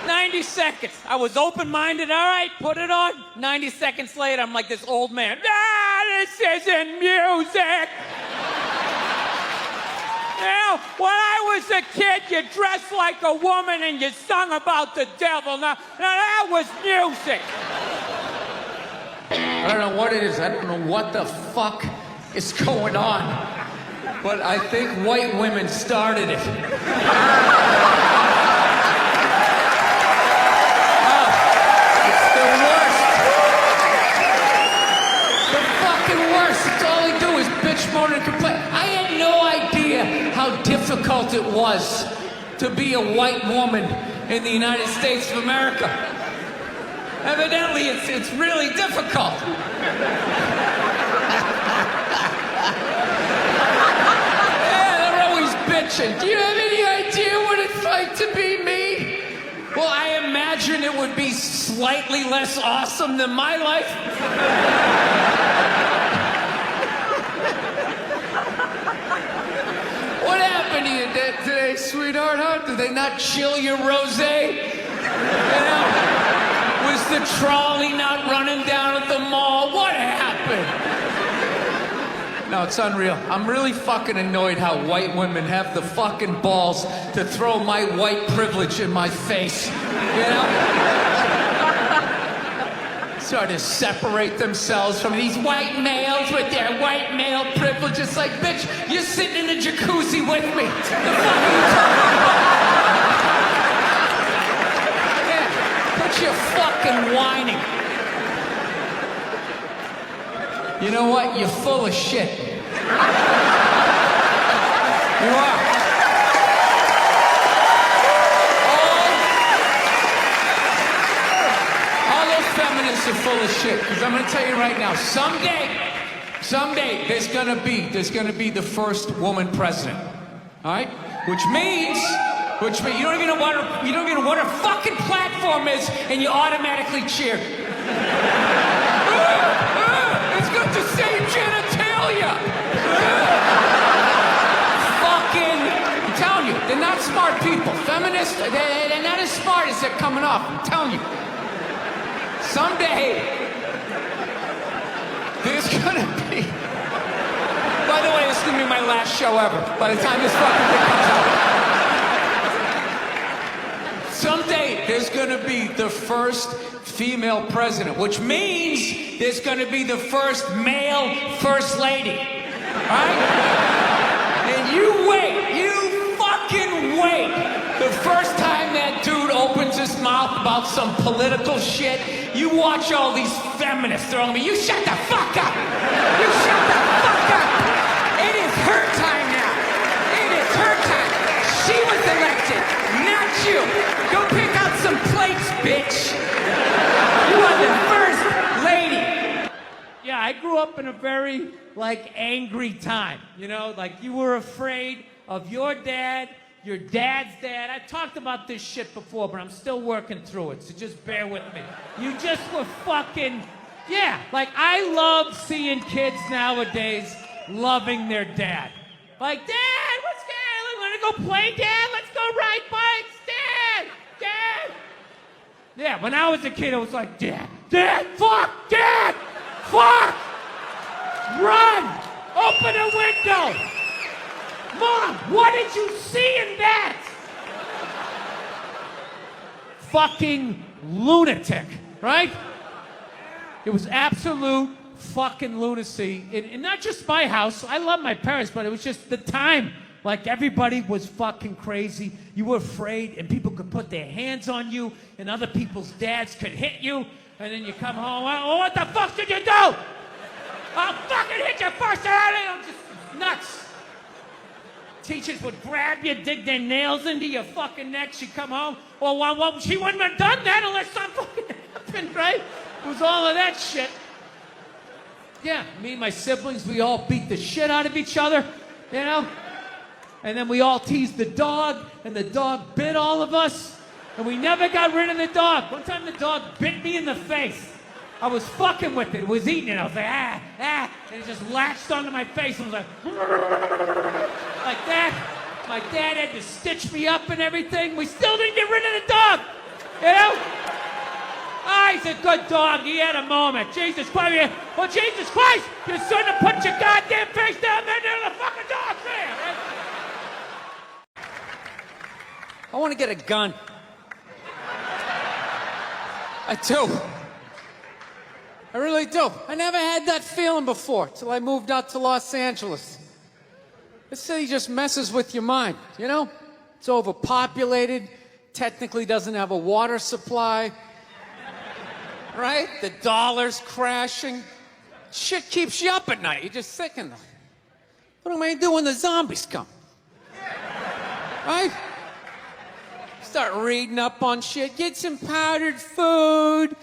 90 seconds. I was open-minded. All right, put it on. 90 seconds later, I'm like this old man. This isn't music. Now, when I was a kid, you dressed like a woman and you sung about the devil. Now that was music. I don't know what it is. I don't know what the fuck is going on. But I think white women started it. It's the worst. The fucking worst. It's all they do is bitch, moan, and complain. I had no idea how difficult it was to be a white woman in the United States of America. Evidently, it's really difficult. Yeah, they're always bitching. Do you have any idea what it's like to be me? Well, I imagine it would be slightly less awesome than my life. What happened to you today, sweetheart, huh? Did they not chill your rosé? You know? Was the trolley not running down at the mall? What happened? No, it's unreal. I'm really fucking annoyed how white women have the fucking balls to throw my white privilege in my face. You know? Sort of separate themselves from these white males with their white male privilege. It's like, bitch, you're sitting in the jacuzzi with me. The fuck are you talking about? Yeah, quit your fucking whining. You know what? You're full of shit. You are. Feminists are full of shit, because I'm going to tell you right now, someday there's going to be the first woman president. All right? Which means you don't even know what her fucking platform is, and you automatically cheer. It's good to see tell you. Fucking, I'm telling you, they're not smart people. Feminists, they're not as smart as they're coming off. I'm telling you. Someday, there's gonna be. By the way, this is gonna be my last show ever. By the time this fucking thing comes out. Someday, there's gonna be the first female president, which means there's gonna be the first male first lady. Right? And you wait, you fucking wait. The first time that dude opens his mouth about some political shit, you watch all these feminists throwing me, you shut the fuck up! You shut the fuck up! It is her time now. It is her time. She was elected, not you. Go pick out some plates, bitch. You are the first lady. Yeah, I grew up in a very, angry time. You know, you were afraid of your dad's dad. I talked about this shit before, but I'm still working through it, so just bear with me. You just were fucking, I love seeing kids nowadays loving their dad. Dad, what's good? Want to go play, Dad? Let's go ride bikes, Dad! Dad! Yeah, when I was a kid, it was like, Dad, fuck, Dad, fuck! Run! Open a window! Mom, what did you see in that? Fucking lunatic, right? It was absolute fucking lunacy. And not just my house. I love my parents, but it was just the time. Everybody was fucking crazy. You were afraid, and people could put their hands on you, and other people's dads could hit you, and then you come home, oh, what the fuck did you do? I'll fucking hit you first. I'm just nuts. Teachers would grab you, dig their nails into your fucking neck. She'd come home. Well, she wouldn't have done that unless something fucking happened, right? It was all of that shit. Yeah, me and my siblings, we all beat the shit out of each other, you know? And then we all teased the dog, and the dog bit all of us, and we never got rid of the dog. One time the dog bit me in the face. I was fucking with it. It was eating it. I was like, and it just latched onto my face and was like that. My dad had to stitch me up and everything. We still didn't get rid of the dog, you know? He's a good dog. He had a moment. Jesus Christ. Well, Jesus Christ, you shouldn't have put your goddamn face down there near the fucking dog there. Right? I want to get a gun. I do. I really do. I never had that feeling before till I moved out to Los Angeles. This city just messes with your mind, you know? It's overpopulated, technically doesn't have a water supply, right? The dollar's crashing. Shit keeps you up at night. You're just thinking, what am I gonna do when the zombies come? Right? Start reading up on shit. Get some powdered food.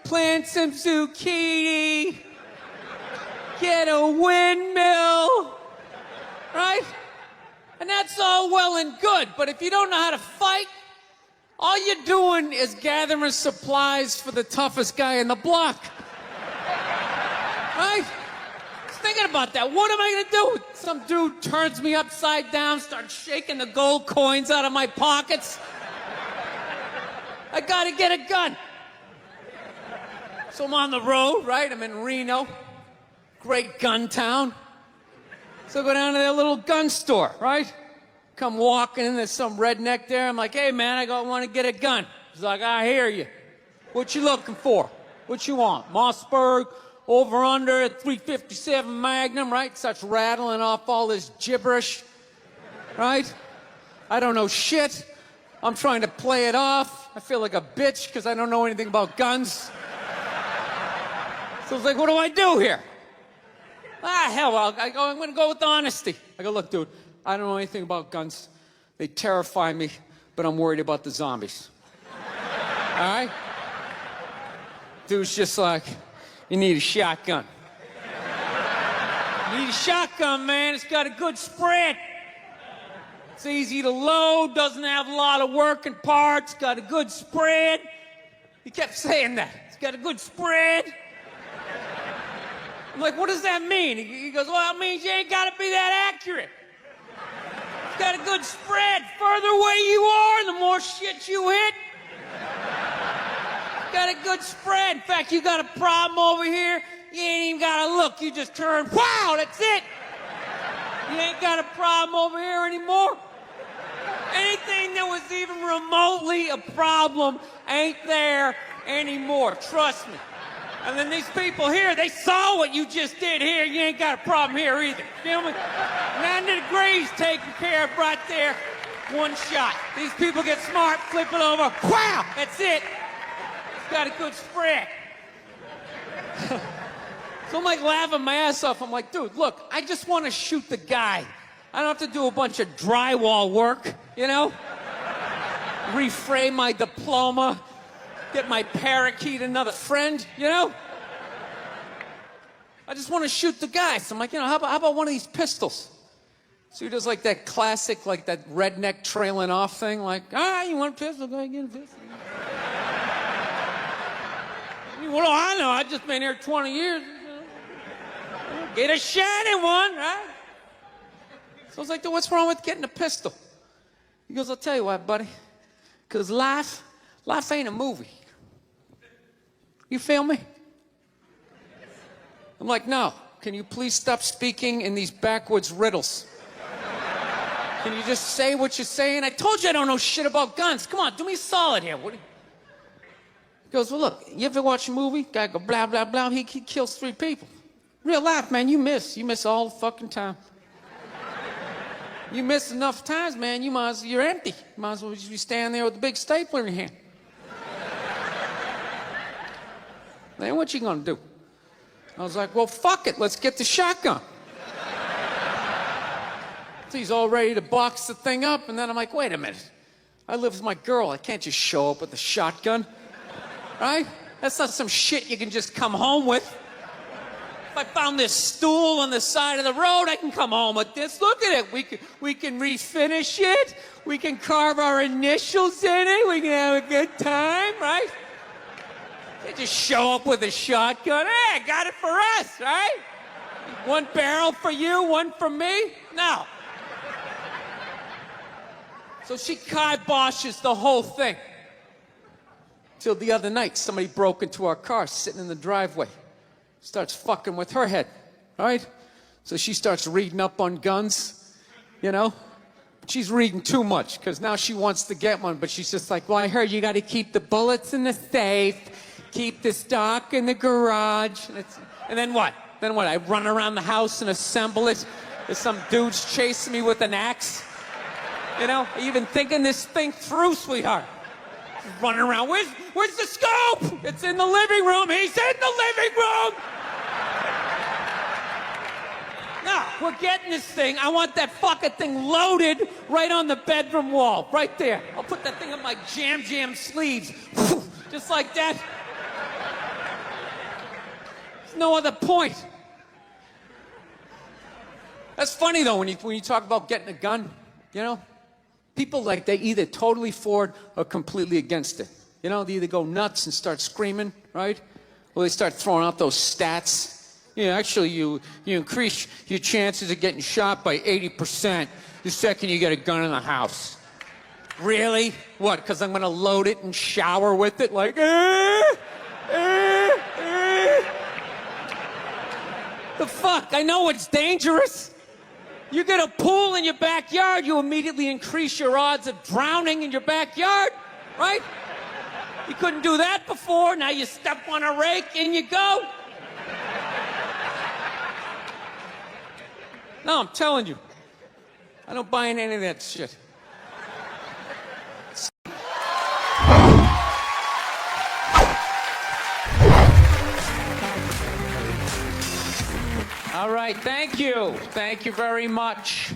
Plant some zucchini. Get a windmill. Right? And that's all well and good, but if you don't know how to fight, all you're doing is gathering supplies for the toughest guy in the block. Right? Just thinking about that. What am I gonna do? Some dude turns me upside down, starts shaking the gold coins out of my pockets. I gotta get a gun. So I'm on the road, right? I'm in Reno. Great gun town. So I go down to their little gun store, right? Come walking in, there's some redneck there. I'm like, hey, man, I want to get a gun. He's like, I hear you. What you looking for? What you want? Mossberg, over under, 357 Magnum, right? Starts rattling off all this gibberish, right? I don't know shit. I'm trying to play it off. I feel like a bitch because I don't know anything about guns. So I was like, what do I do here? Hell, I'm going to go with honesty. I go, look, dude, I don't know anything about guns. They terrify me, but I'm worried about the zombies. All right? Dude's just like, you need a shotgun. You need a shotgun, man. It's got a good spread. It's easy to load, doesn't have a lot of working parts, got a good spread. He kept saying that. It's got a good spread. I'm like, what does that mean? He goes, well, it means you ain't got to be that accurate. It's got a good spread. Further away you are, the more shit you hit. Got a good spread. In fact, you got a problem over here, you ain't even got to look. You just turn, wow, that's it. You ain't got a problem over here anymore. Anything that was even remotely a problem ain't there anymore. Trust me. And then these people here, they saw what you just did here. You ain't got a problem here either. Feel me? 90 degrees taken care of right there. One shot. These people get smart, flip it over. Wow, that's it. It's got a good spread. So I'm like laughing my ass off. I'm like, dude, look, I just want to shoot the guy. I don't have to do a bunch of drywall work, you know? Reframe my diploma, get my parakeet another friend, you know? I just want to shoot the guy. So I'm like, you know, how about one of these pistols? So he does like that classic, like that redneck trailing off thing, like, you want a pistol? Go ahead, get a pistol. What do I know? I've just been here 20 years. Get a shot at one, right? So I was like, dude, what's wrong with getting a pistol? He goes, I'll tell you what, buddy. Because life ain't a movie. You feel me? I'm like, no. Can you please stop speaking in these backwoods riddles? Can you just say what you're saying? I told you I don't know shit about guns. Come on, do me a solid here. He goes, well, look, you ever watch a movie? Guy go, blah, blah, blah. He kills 3 people. Real life, man, you miss. You miss all the fucking time. You miss enough times, man, you're empty. You might as well just be standing there with a big stapler in your hand. Then what you gonna do? I was like, well, fuck it, let's get the shotgun. So he's all ready to box the thing up, and then I'm like, wait a minute. I live with my girl, I can't just show up with a shotgun. Right? That's not some shit you can just come home with. If I found this stool on the side of the road, I can come home with this. Look at it. We can refinish it. We can carve our initials in it. We can have a good time, right? You just show up with a shotgun. Hey, I got it for us, right? One barrel for you, one for me? No. So she kiboshes the whole thing. Till the other night, somebody broke into our car sitting in the driveway. Starts fucking with her head, right? So she starts reading up on guns, you know? She's reading too much, because now she wants to get one, but she's just like, well, I heard you got to keep the bullets in the safe, keep the stock in the garage. And then what? Then what? I run around the house and assemble it? There's some dude's chasing me with an axe? You know? Are you even thinking this thing through, sweetheart? Running around. Where's the scope? It's in the living room. He's in the living room. No, we're getting this thing. I want that fucking thing loaded right on the bedroom wall. Right there. I'll put that thing on my jam sleeves. Just like that. There's no other point. That's funny, though, when you talk about getting a gun, you know? People, like, they either totally for it or completely against it. You know, they either go nuts and start screaming, right? Or they start throwing out those stats. Yeah, actually, you increase your chances of getting shot by 80% the second you get a gun in the house. Really? What, because I'm going to load it and shower with it? Like, The fuck? I know it's dangerous. You get a pool in your backyard, you immediately increase your odds of drowning in your backyard, right? You couldn't do that before, now you step on a rake, in you go. No, I'm telling you, I don't buy in any of that shit. All right, thank you. Thank you very much.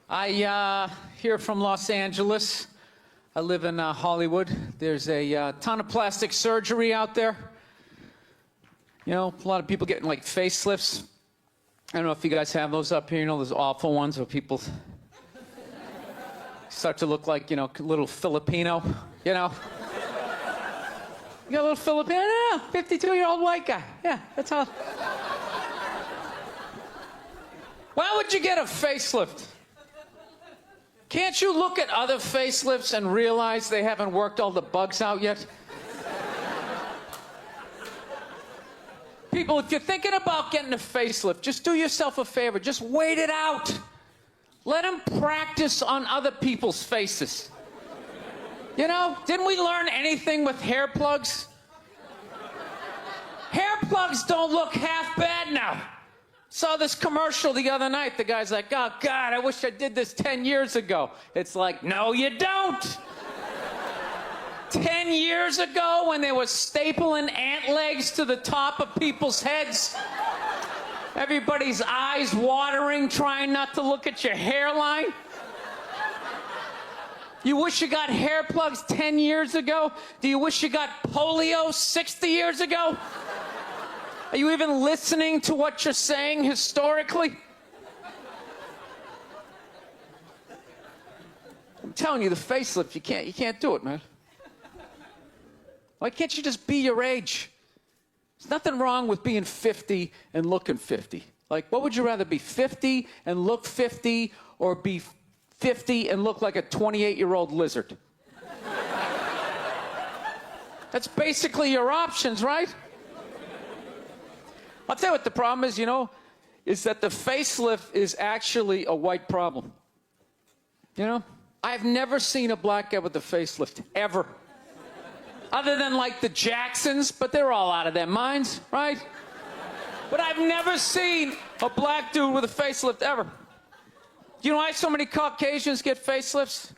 I here from Los Angeles. I live in Hollywood. There's a ton of plastic surgery out there. You know, a lot of people getting like facelifts. I don't know if you guys have those up here. You know, those awful ones where people start to look like, you know, a little Filipino, you know. You got a little Filipino? Yeah, 52-year-old white guy. Yeah, that's all. Why would you get a facelift? Can't you look at other facelifts and realize they haven't worked all the bugs out yet? People, if you're thinking about getting a facelift, just do yourself a favor. Just wait it out. Let them practice on other people's faces. You know, didn't we learn anything with hair plugs? Hair plugs don't look half bad now. Saw this commercial the other night. The guy's like, oh, God, I wish I did this 10 years ago. It's like, no, you don't. 10 years ago, when they were stapling ant legs to the top of people's heads, everybody's eyes watering, trying not to look at your hairline. You wish you got hair plugs 10 years ago? Do you wish you got polio 60 years ago? Are you even listening to what you're saying historically? I'm telling you, the facelift, you can't do it, man. Why can't you just be your age? There's nothing wrong with being 50 and looking 50. Like, what would you rather be, 50 and look 50, or be 50 and look like a 28-year-old lizard? That's basically your options, right? I'll tell you what the problem is, you know, is that the facelift is actually a white problem. You know? I've never seen a black guy with a facelift, ever. Other than, like, the Jacksons, but they're all out of their minds, right? But I've never seen a black dude with a facelift, ever. Do you know why so many Caucasians get facelifts?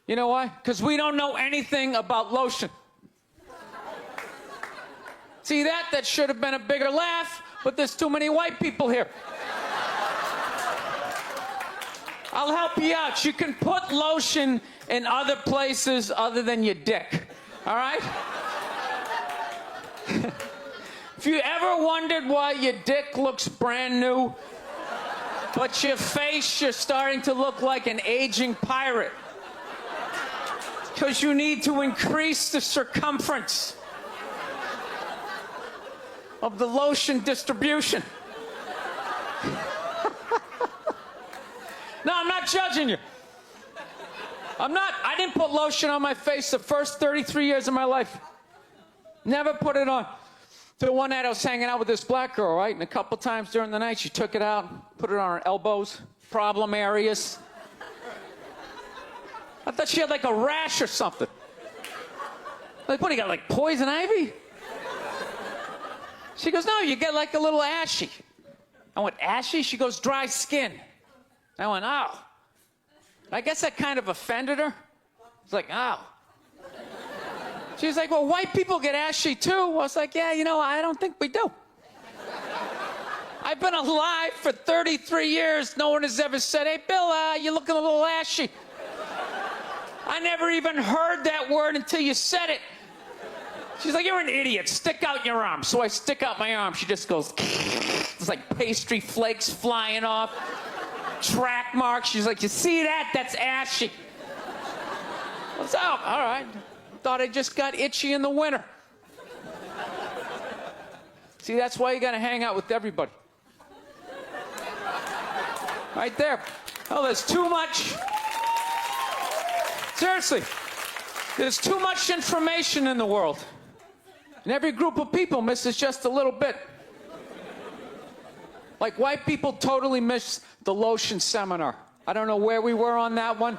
You know why? Because we don't know anything about lotion. See that? That should have been a bigger laugh, but there's too many white people here. I'll help you out. You can put lotion in other places other than your dick. All right? If you ever wondered why your dick looks brand new, but your face, you're starting to look like an aging pirate, because you need to increase the circumference of the lotion distribution. No, I'm not judging you. I didn't put lotion on my face the first 33 years of my life. Never put it on. Till one night I was hanging out with this black girl, right? And a couple times during the night she took it out, put it on her elbows, problem areas. I thought she had like a rash or something. Like, what, you got like poison ivy? She goes, no, you get like a little ashy. I went, ashy? She goes, dry skin. I went, oh. I guess that kind of offended her. It's like, oh. She's like, well, white people get ashy too. I was like, yeah, you know, I don't think we do. I've been alive for 33 years. No one has ever said, hey, Bill, you're looking a little ashy. I never even heard that word until you said it. She's like, you're an idiot. Stick out your arm. So I stick out my arm. She just goes, it's like pastry flakes flying off. Track marks. She's like, you see that? That's ashy. What's up? All right. Thought I just got itchy in the winter. See, that's why you got to hang out with everybody. Right there. Oh, there's too much. Seriously. There's too much information in the world. And every group of people misses just a little bit. Like, white people totally missed the lotion seminar. I don't know where we were on that one.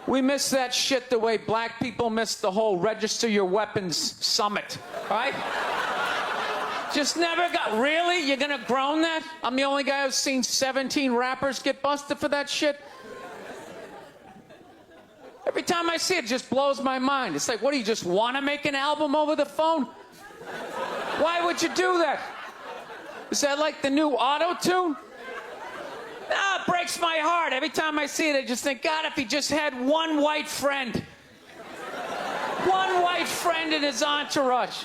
We missed that shit the way black people missed the whole register your weapons summit, right? Just never got, really? You're gonna groan that? I'm the only guy who's seen 17 rappers get busted for that shit? Every time I see it, it just blows my mind. It's like, what, do you just want to make an album over the phone? Why would you do that? Is that like the new auto-tune? No, it breaks my heart. Every time I see it, I just think, God, if he just had one white friend. One white friend in his entourage.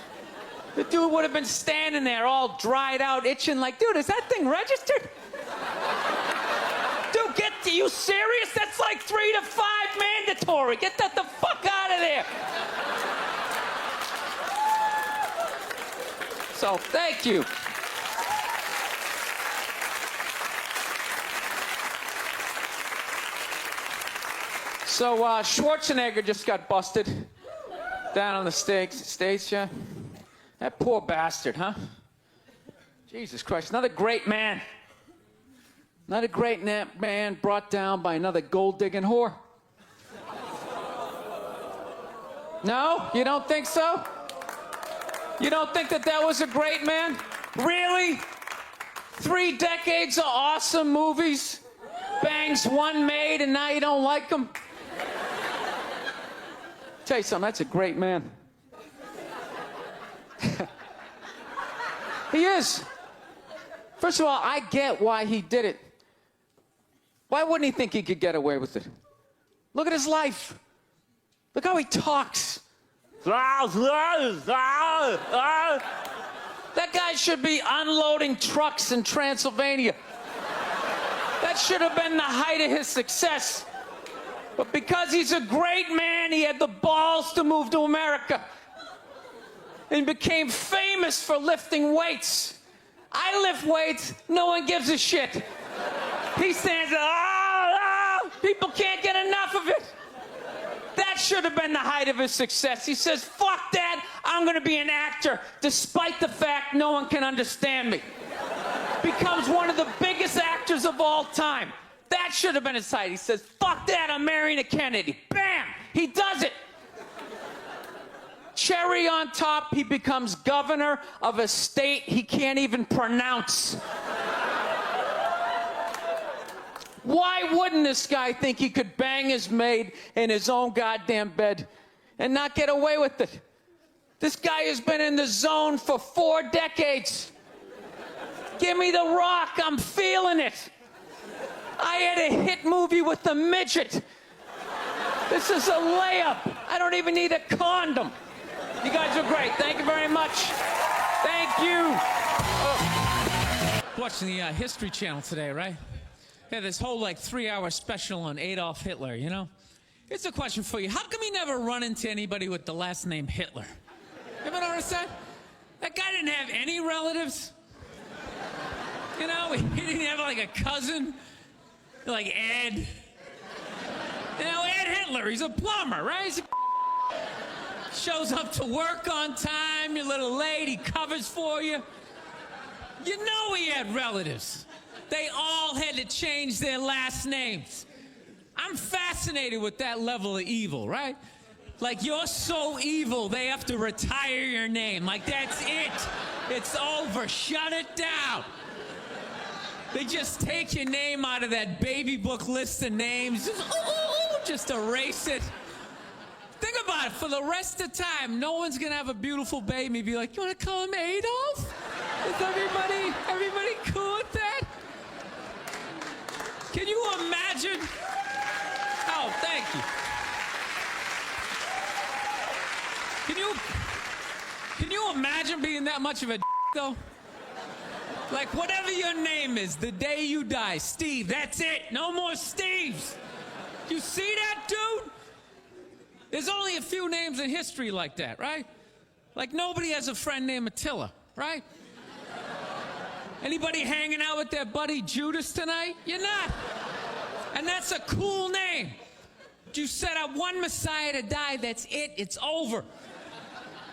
The dude would have been standing there all dried out, itching like, dude, is that thing registered? Dude, you serious? That's like 3 to 5 mandatory. Get that the fuck out of there. So, thank you. So Schwarzenegger just got busted down on the States, yeah? That poor bastard, huh? Jesus Christ, another great man. Another great man brought down by another gold-digging whore. No? You don't think so? You don't think that was a great man? Really? 3 decades of awesome movies? Bangs one made and now you don't like him? Tell you something, that's a great man. He is. First of all, I get why he did it. Why wouldn't he think he could get away with it? Look at his life. Look how he talks. That guy should be unloading trucks in Transylvania. That should have been the height of his success. But because he's a great man, he had the balls to move to America and became famous for lifting weights. I lift weights, no one gives a shit. He stands there, people can't get enough of it. That should have been the height of his success. He says, fuck that, I'm gonna be an actor, despite the fact no one can understand me. Becomes one of the biggest actors of all time. That should have been his height. He says, fuck that, I'm marrying a Kennedy. Bam, he does it. Cherry on top, he becomes governor of a state he can't even pronounce. Why wouldn't this guy think he could bang his maid in his own goddamn bed and not get away with it? This guy has been in the zone for 4 decades. Give me the rock, I'm feeling it. I had a hit movie with the midget. This is a layup. I don't even need a condom. You guys are great. Thank you very much. Thank you. Watching the History Channel today, right? Yeah, this whole 3-hour special on Adolf Hitler, you know? Here's a question for you. How come you never run into anybody with the last name Hitler? You ever notice that? That guy didn't have any relatives. You know, he didn't have a cousin, like Ed. You know, Ed Hitler, he's a plumber, right? Shows up to work on time, you're a little late, he covers for you. You know he had relatives. They all had to change their last names. I'm fascinated with that level of evil, right? Like, you're so evil, they have to retire your name. Like, that's it. It's over. Shut it down. They just take your name out of that baby book list of names. Just erase it. Think about it. For the rest of the time, no one's going to have a beautiful baby and be like, you want to call him Adolf? Is everybody cool with that? Can you imagine? Oh, thank you. Can you imagine being that much of a though? Like, whatever your name is, the day you die, Steve, that's it. No more Steves. You see that, dude? There's only a few names in history like that, right? Like, nobody has a friend named Attila, right? Anybody hanging out with their buddy Judas tonight? You're not. And that's a cool name. You set up one Messiah to die, that's it, it's over.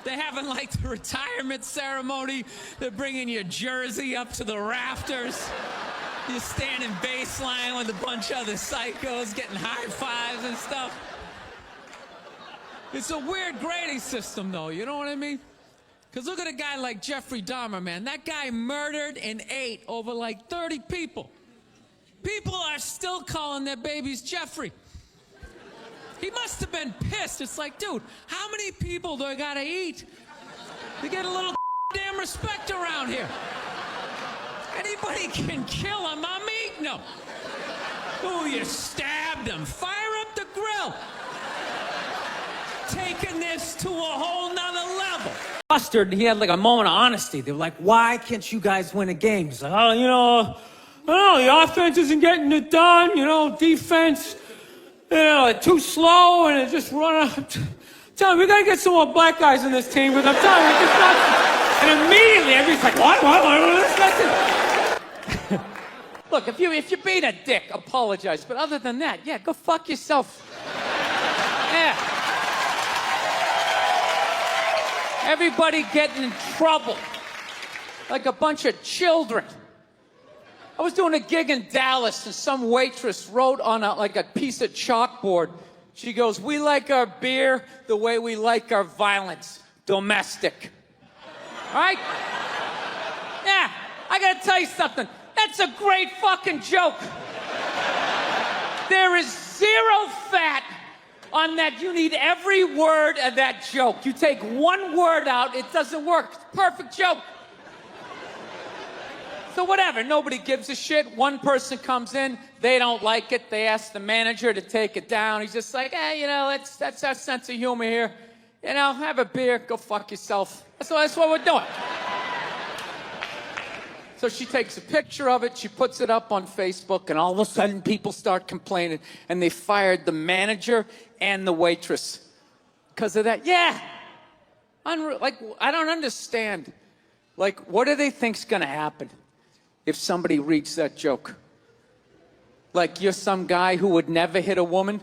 They're having the retirement ceremony. They're bringing your jersey up to the rafters. You're standing baseline with a bunch of other psychos getting high fives and stuff. It's a weird grading system, though, you know what I mean? Because look at a guy like Jeffrey Dahmer, man. That guy murdered and ate over 30 people. People are still calling their babies Jeffrey. He must have been pissed. It's like, dude, how many people do I gotta eat to get a little damn respect around here? Anybody can kill him, I'm eating him. Ooh, you stabbed him. Fire up the grill. Taking this to a whole nother level. Mustard, he had a moment of honesty. They were like, why can't you guys win a game? He's like, oh, I don't know, the offense isn't getting it done, defense, too slow, and it just run out. Tell me, we gotta get some more black guys on this team, because I'm telling you, it's not. And immediately, everybody's like, what? Listen. Look, if you're being a dick, apologize. But other than that, yeah, go fuck yourself. Yeah. Everybody getting in trouble. Like a bunch of children. I was doing a gig in Dallas, and some waitress wrote on a piece of chalkboard. She goes, "We like our beer the way we like our violence. Domestic." All right? Yeah, I gotta tell you something. That's a great fucking joke. There is zero fat on that. You need every word of that joke. You take one word out, it doesn't work. It's a perfect joke. So whatever, nobody gives a shit. One person comes in, they don't like it. They ask the manager to take it down. He's just like, hey, that's our sense of humor here. Have a beer, go fuck yourself. That's what we're doing. So she takes a picture of it, she puts it up on Facebook, and all of a sudden people start complaining, and they fired the manager and the waitress because of that. Yeah. Like, I don't understand. Like, what do they think's gonna happen if somebody reads that joke? Like, you're some guy who would never hit a woman,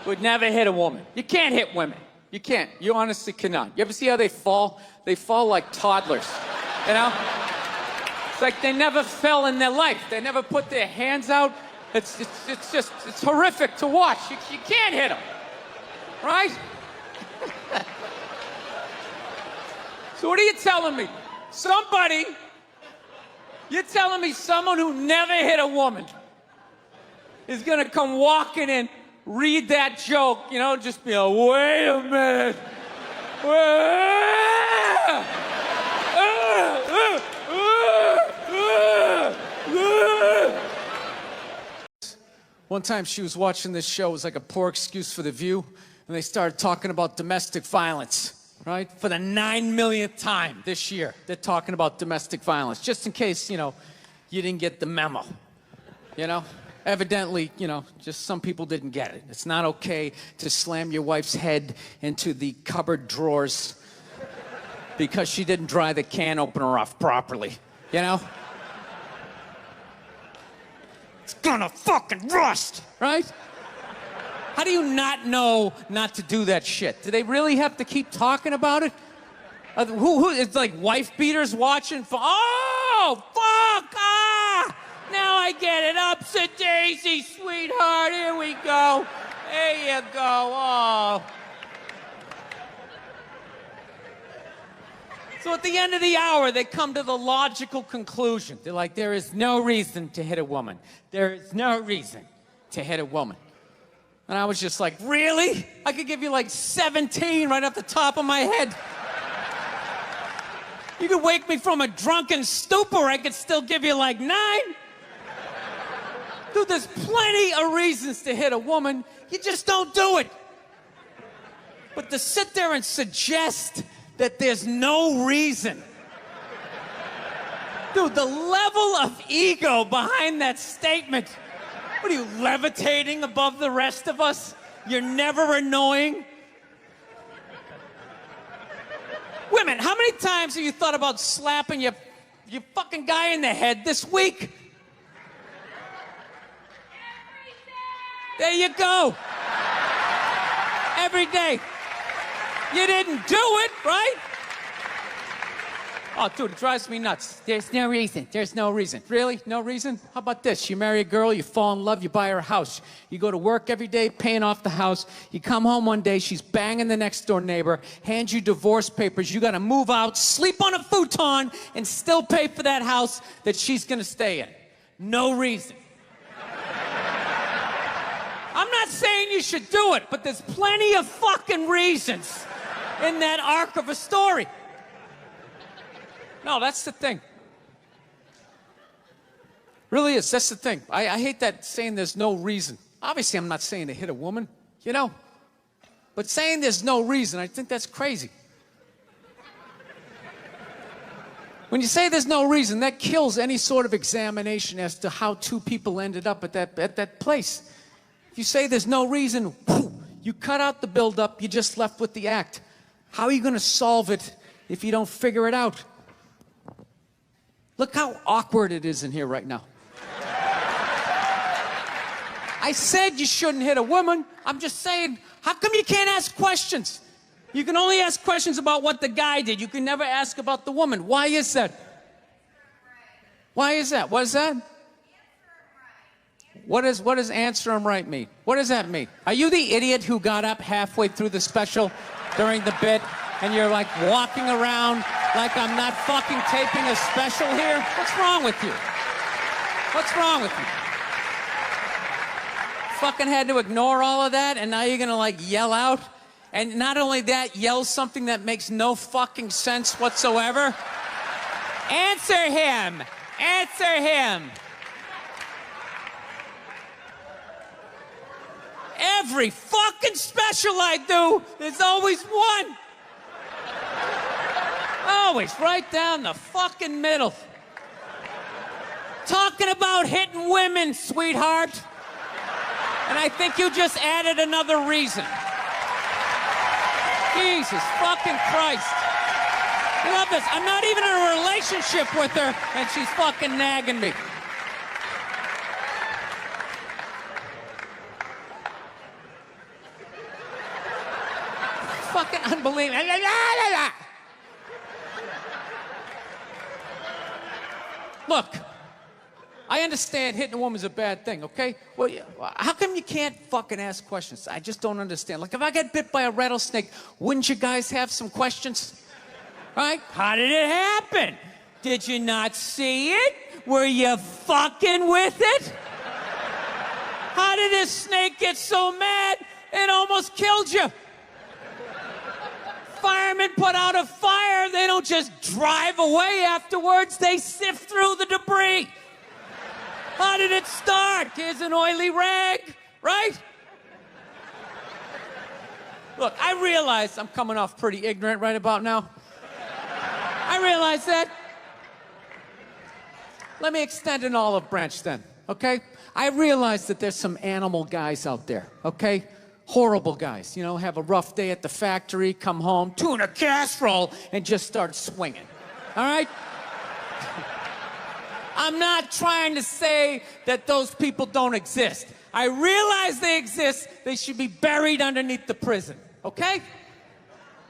Would never hit a woman. You can't hit women. You can't. You honestly cannot. You ever see how they fall? They fall like toddlers, It's like they never fell in their life. They never put their hands out. It's horrific to watch. You can't hit them, right? So what are you telling me? You're telling me someone who never hit a woman is gonna come walking in, read that joke, just be like, wait a minute. One time she was watching this show, it was like a poor excuse for The View, and they started talking about domestic violence, right? For the 9 millionth time this year, they're talking about domestic violence, just in case, you didn't get the memo, Evidently, just some people didn't get it. It's not okay to slam your wife's head into the cupboard drawers because she didn't dry the can opener off properly, It's gonna fucking rust, right? How do you not know not to do that shit? Do they really have to keep talking about it? It's like wife beaters watching? Oh, fuck! Ah! Now I get it. Upset daisy, sweetheart. Here we go. There you go. Oh. So at the end of the hour, they come to the logical conclusion. They're like, there is no reason to hit a woman. There is no reason to hit a woman. And I was just like, really? I could give you like 17 right off the top of my head. You could wake me from a drunken stupor, I could still give you like 9. Dude, there's plenty of reasons to hit a woman. You just don't do it. But to sit there and suggest that there's no reason. Dude, the level of ego behind that statement. What are you, levitating above the rest of us? You're never annoying? Women, how many times have you thought about slapping your fucking guy in the head this week? There you go. Every day. You didn't do it, right? Oh, dude, it drives me nuts. There's no reason. There's no reason. Really? No reason? How about this? You marry a girl, you fall in love, you buy her a house. You go to work every day, paying off the house. You come home one day, she's banging the next door neighbor, hands you divorce papers. You got to move out, sleep on a futon, and still pay for that house that she's going to stay in. No reason. I'm not saying you should do it, but there's plenty of fucking reasons in that arc of a story. No, that's the thing. Really is. That's the thing. I hate that saying there's no reason. Obviously, I'm not saying to hit a woman, But saying there's no reason, I think that's crazy. When you say there's no reason, that kills any sort of examination as to how two people ended up at that place. If you say there's no reason, you cut out the build-up, you're just left with the act. How are you going to solve it if you don't figure it out? Look how awkward it is in here right now. I said you shouldn't hit a woman. I'm just saying, how come you can't ask questions? You can only ask questions about what the guy did. You can never ask about the woman. Why is that? Why is that? What is that? What does answer him right mean? What does that mean? Are you the idiot who got up halfway through the special during the bit and you're like walking around like I'm not fucking taping a special here? What's wrong with you? What's wrong with you? Fucking had to ignore all of that and now you're gonna like yell out? And not only that, yell something that makes no fucking sense whatsoever? Answer him! Answer him! Every fucking special I do, there's always one. Always right down the fucking middle. Talking about hitting women, sweetheart. And I think you just added another reason. Jesus fucking Christ. I love this. I'm not even in a relationship with her, and she's fucking nagging me. Fucking unbelievable. Look, I understand hitting a woman's a bad thing, okay? Well, how come you can't fucking ask questions? I just don't understand. Like, if I get bit by a rattlesnake, wouldn't you guys have some questions? Right? How did it happen? Did you not see it? Were you fucking with it? How did this snake get so mad it almost killed you? Firemen put out a fire, they don't just drive away afterwards, they sift through the debris. How did it start? Here's an oily rag, right? Look, I realize I'm coming off pretty ignorant right about now. I realize that. Let me extend an olive branch then, okay? I realize that there's some animal guys out there, okay? Horrible guys, you know, have a rough day at the factory, come home, tuna casserole, and just start swinging, all right? I'm not trying to say that those people don't exist. I realize they exist. They should be buried underneath the prison, okay?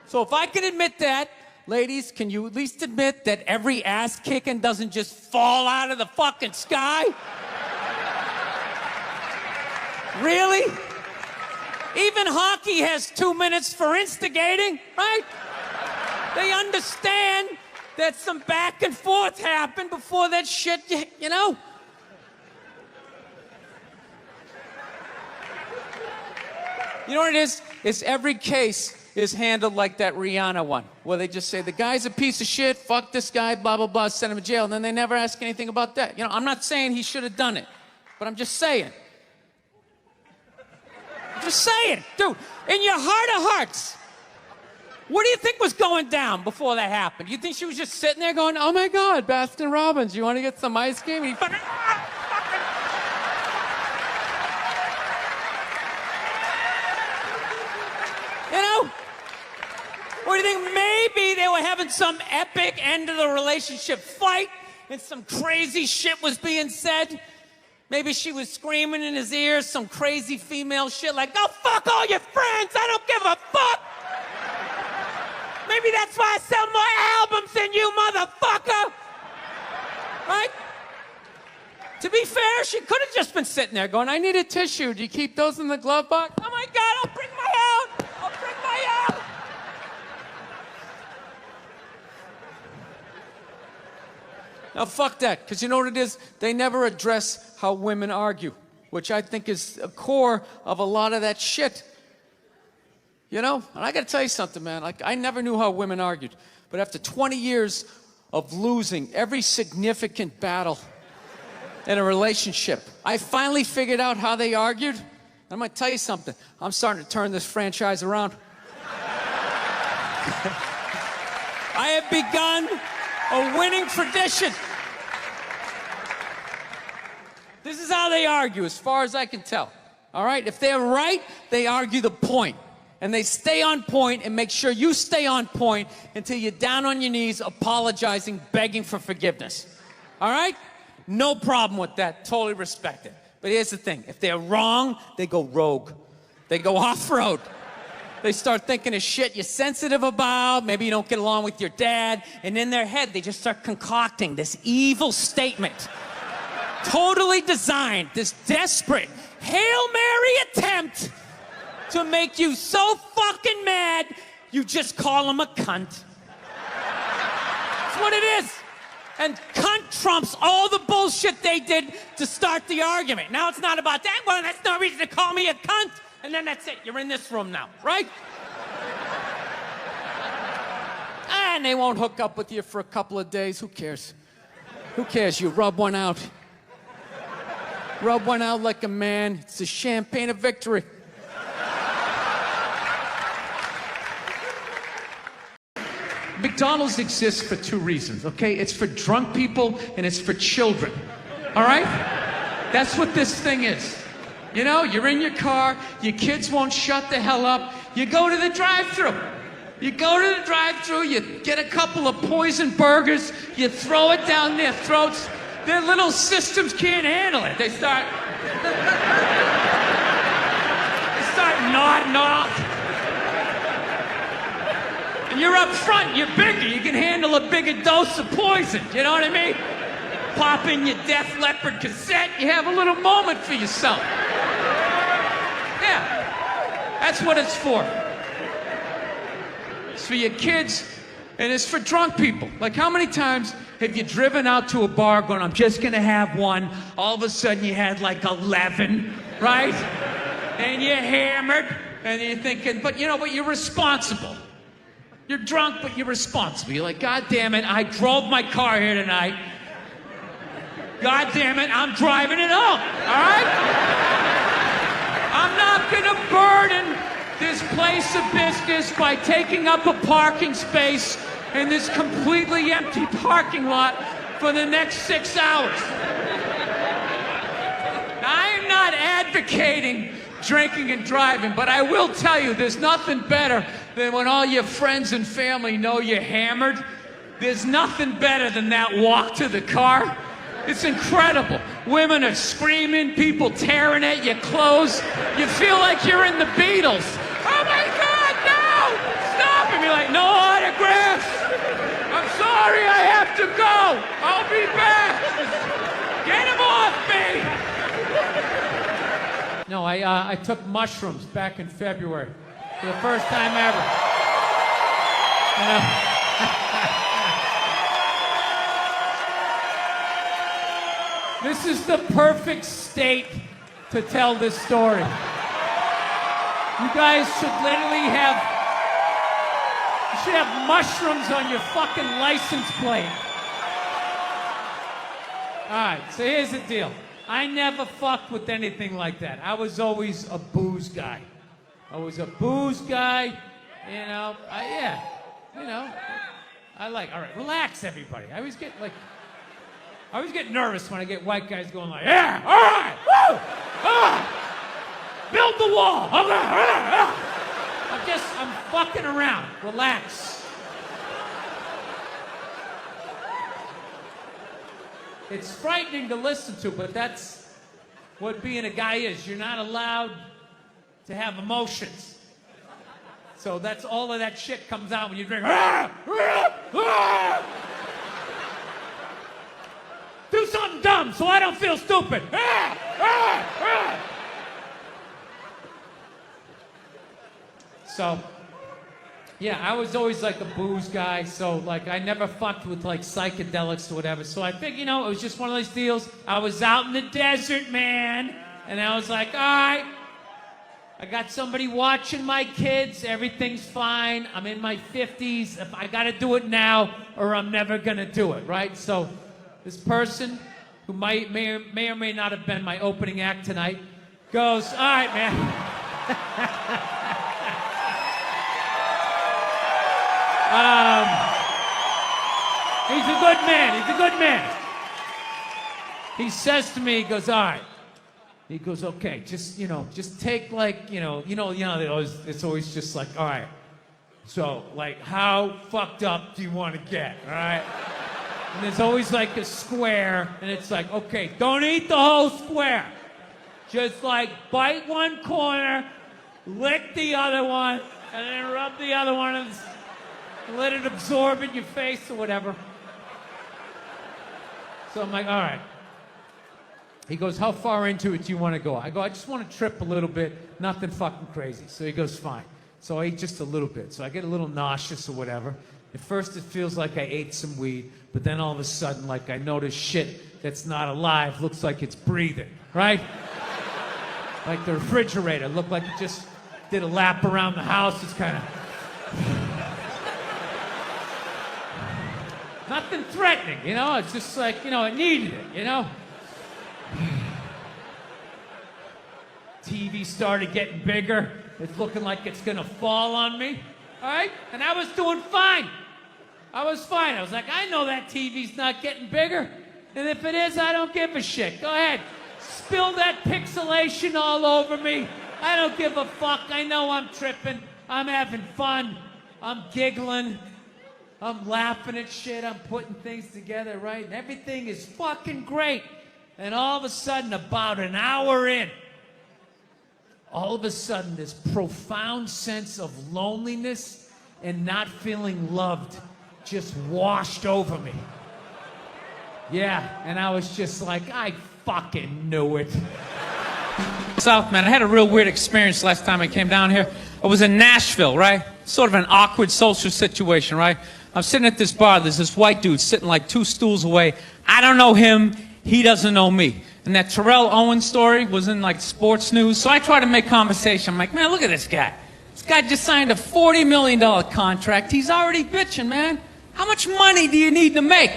So if I can admit that, ladies, can you at least admit that every ass kicking doesn't just fall out of the fucking sky? Really? Even hockey has 2 minutes for instigating, right? They understand that some back and forth happened before that shit, you know? You know what it is? It's every case is handled like that Rihanna one, where they just say, the guy's a piece of shit, fuck this guy, blah, blah, blah, send him to jail, and then they never ask anything about that. You know, I'm not saying he should have done it, but I'm just saying. I'm just saying, dude, in your heart of hearts, what do you think was going down before that happened? You think she was just sitting there going, oh my God, Baskin Robbins, you want to get some ice cream? And he fucking, you know? Or do you think maybe they were having some epic end of the relationship fight and some crazy shit was being said? Maybe she was screaming in his ears some crazy female shit like, go fuck all your friends, I don't give a fuck! Maybe that's why I sell more albums than you, motherfucker! Right? To be fair, she could have just been sitting there going, I need a tissue. Do you keep those in the glove box? Oh my God, I'll bring my own! I'll bring my own! Now, fuck that, because you know what it is? They never address how women argue, which I think is a core of a lot of that shit. You know? And I gotta tell you something, man. Like, I never knew how women argued. But after 20 years of losing every significant battle in a relationship, I finally figured out how they argued. I'm gonna tell you something. I'm starting to turn this franchise around. I have begun a winning tradition. This is how they argue, as far as I can tell. All right? If they're right, they argue the point. And they stay on point and make sure you stay on point until you're down on your knees apologizing, begging for forgiveness. All right? No problem with that. Totally respect it. But here's the thing. If they're wrong, they go rogue. They go off-road. They start thinking of shit you're sensitive about. Maybe you don't get along with your dad. And in their head, they just start concocting this evil statement. Totally designed, this desperate Hail Mary attempt to make you so fucking mad, you just call them a cunt. That's what it is. And cunt trumps all the bullshit they did to start the argument. Now it's not about that. Well, that's no reason to call me a cunt. And then that's it. You're in this room now, right? And they won't hook up with you for a couple of days. Who cares? Who cares? You rub one out. Rub one out like a man. It's the champagne of victory. McDonald's exists for two reasons, okay? It's for drunk people and it's for children, all right? That's what this thing is. You know, you're in your car, your kids won't shut the hell up, you go to the drive-thru. You go to the drive-thru, you get a couple of poison burgers, you throw it down their throats. Their little systems can't handle it. They start nodding off. And you're up front, you're bigger, you can handle a bigger dose of poison, you know what I mean? Pop in your Def Leppard cassette, you have a little moment for yourself. Yeah, that's what it's for. It's for your kids, and it's for drunk people. Like, how many times have you driven out to a bar going, I'm just gonna have one, all of a sudden you had like 11, right? And you're hammered, and you're thinking, but you're responsible. You're drunk, but you're responsible. You're like, God damn it, I drove my car here tonight. God damn it, I'm driving it home, all right? I'm not gonna burden this place of business by taking up a parking space in this completely empty parking lot for the next 6 hours. I am not advocating drinking and driving, but I will tell you, there's nothing better than when all your friends and family know you're hammered. There's nothing better than that walk to the car. It's incredible. Women are screaming, people tearing at your clothes. You feel like you're in the Beatles. Oh my God, no! Stop! And you're like, no autographs! I'm sorry, I have to go! I'll be back! Get him off me! No, I took mushrooms back in February for the first time ever. You know? This is the perfect state to tell this story. You guys should literally you should have mushrooms on your fucking license plate. All right, so here's the deal. I never fucked with anything like that. I was always a booze guy. I was a booze guy, you know. All right, relax, everybody. I always get nervous when I get white guys going like, yeah, all right, woo, build the wall. I'm fucking around. Relax. It's frightening to listen to, but that's what being a guy is. You're not allowed to have emotions. So that's all of that shit comes out when you drink. Do something dumb so I don't feel stupid. So, yeah, I was always like a booze guy, so like I never fucked with like psychedelics or whatever. So I figured, it was just one of those deals. I was out in the desert, man, and I was like, all right, I got somebody watching my kids. Everything's fine. I'm in my 50s. If I gotta do it now, or I'm never gonna do it, right? So this person, who may or may not have been my opening act tonight, goes, all right, man. He's a good man. He says to me, he goes, all right. He goes, okay, just take like, it's always just like, all right. So, like, how fucked up do you want to get, all right? And there's always like a square, and it's like, okay, don't eat the whole square. Just like bite one corner, lick the other one, and then rub the other one and let it absorb in your face or whatever. So I'm like, all right. He goes, how far into it do you want to go? I go, I just want to trip a little bit, nothing fucking crazy. So he goes, fine. So I eat just a little bit. So I get a little nauseous or whatever. At first it feels like I ate some weed, but then all of a sudden, like I notice shit that's not alive looks like it's breathing, right? Like the refrigerator looked like it just did a lap around the house. It's kind of... Nothing threatening, you know? It's just like, you know, it needed it, you know? TV started getting bigger. It's looking like it's gonna fall on me, all right? And I was doing fine. I was fine. I was like, I know that TV's not getting bigger. And if it is, I don't give a shit. Go ahead. Spill that pixelation all over me. I don't give a fuck. I know I'm tripping. I'm having fun. I'm giggling. I'm laughing at shit. I'm putting things together, right? And everything is fucking great. And all of a sudden, about an hour in, all of a sudden, this profound sense of loneliness and not feeling loved just washed over me. Yeah, and I was just like, I fucking knew it. South, man, I had a real weird experience last time I came down here. I was in Nashville, right? Sort of an awkward social situation, right? I'm sitting at this bar. There's this white dude sitting like 2 stools away. I don't know him. He doesn't know me. And that Terrell Owens story was in like sports news. So I try to make conversation. I'm like, man, look at this guy. This guy just signed a $40 million contract. He's already bitching, man. How much money do you need to make?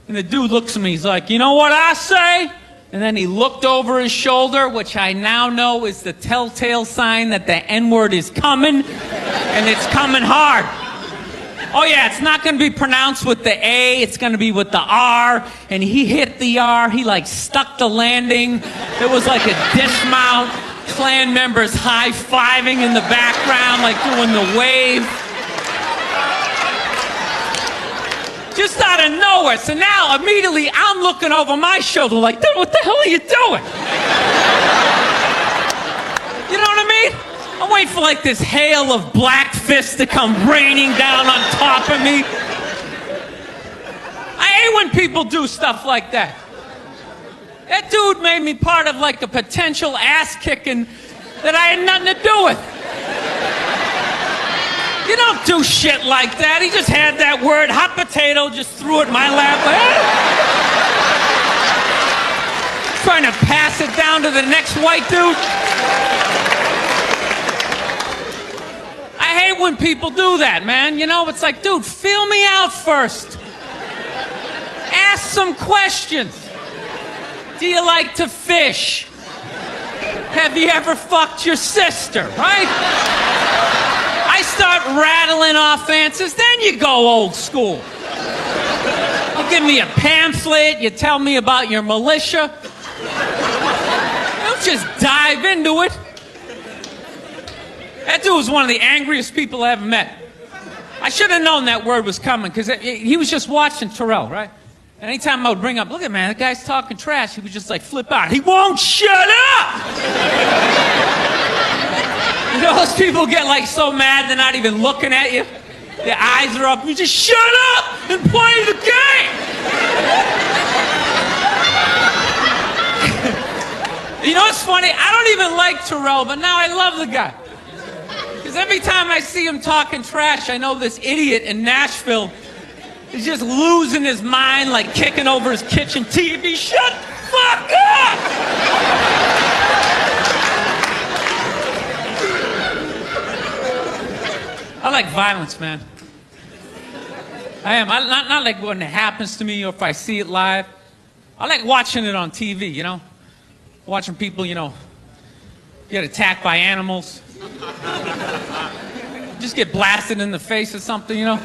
And the dude looks at me. He's like, you know what I say? And then he looked over his shoulder, which I now know is the telltale sign that the N-word is coming. And it's coming hard. Oh yeah, it's not going to be pronounced with the A, it's going to be with the R. And he hit the R, he like stuck the landing. There was like a dismount, Klan members high-fiving in the background, like doing the wave. Just out of nowhere. So now immediately I'm looking over my shoulder like, dude, what the hell are you doing? You know what I mean? I'm waiting for like this hail of black fists to come raining down on top of me. I hate when people do stuff like that. That dude made me part of like a potential ass kicking that I had nothing to do with. You don't do shit like that. He just had that word, hot potato, just threw it in my lap. Trying to pass it down to the next white dude. I hate when people do that, man. You know, it's like, dude, feel me out first. Ask some questions. Do you like to fish? Have you ever fucked your sister, right? I start rattling off answers, then you go old school. You give me a pamphlet, you tell me about your militia. Don't just dive into it. That dude was one of the angriest people I ever met. I should have known that word was coming, because he was just watching Terrell, right? And anytime I would bring up, look at man, that guy's talking trash, he would just like flip out. He won't shut up! You know, those people get like so mad they're not even looking at you. Their eyes are up. You just shut up and play the game! You know what's funny? I don't even like Terrell, but now I love the guy. Because every time I see him talking trash, I know this idiot in Nashville is just losing his mind, like kicking over his kitchen TV. Shut the fuck up! I like violence, man. I am. Not like when it happens to me or if I see it live. I like watching it on TV, you know? Watching people, you know, get attacked by animals. Just get blasted in the face or something, you know?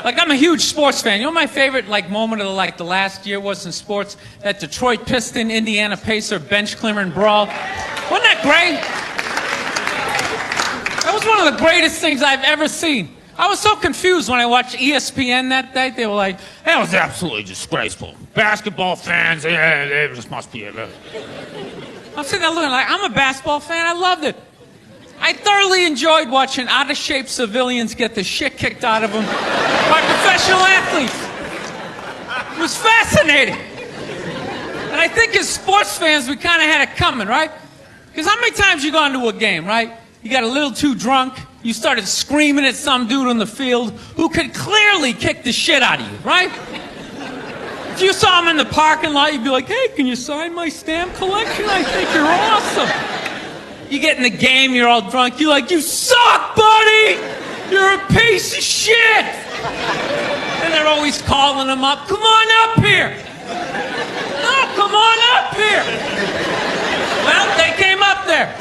Like, I'm a huge sports fan. You know what my favorite, like, moment of, like, the last year was in sports? That Detroit Piston, Indiana Pacer bench clearing brawl. Wasn't that great? That was one of the greatest things I've ever seen. I was so confused when I watched ESPN that day. They were like, that was absolutely disgraceful. Basketball fans, they just must be. I'm sitting there looking like, I'm a basketball fan. I loved it. I thoroughly enjoyed watching out-of-shape civilians get the shit kicked out of them by professional athletes. It was fascinating. And I think as sports fans, we kind of had it coming, right? Because how many times you gone to a game, right? You got a little too drunk. You started screaming at some dude on the field who could clearly kick the shit out of you, right? If you saw him in the parking lot, you'd be like, hey, can you sign my stamp collection? I think you're awesome. You get in the game, you're all drunk. You're like, you suck, buddy! You're a piece of shit! And they're always calling him up. Come on up here! No, come on up here! Well, they came up there.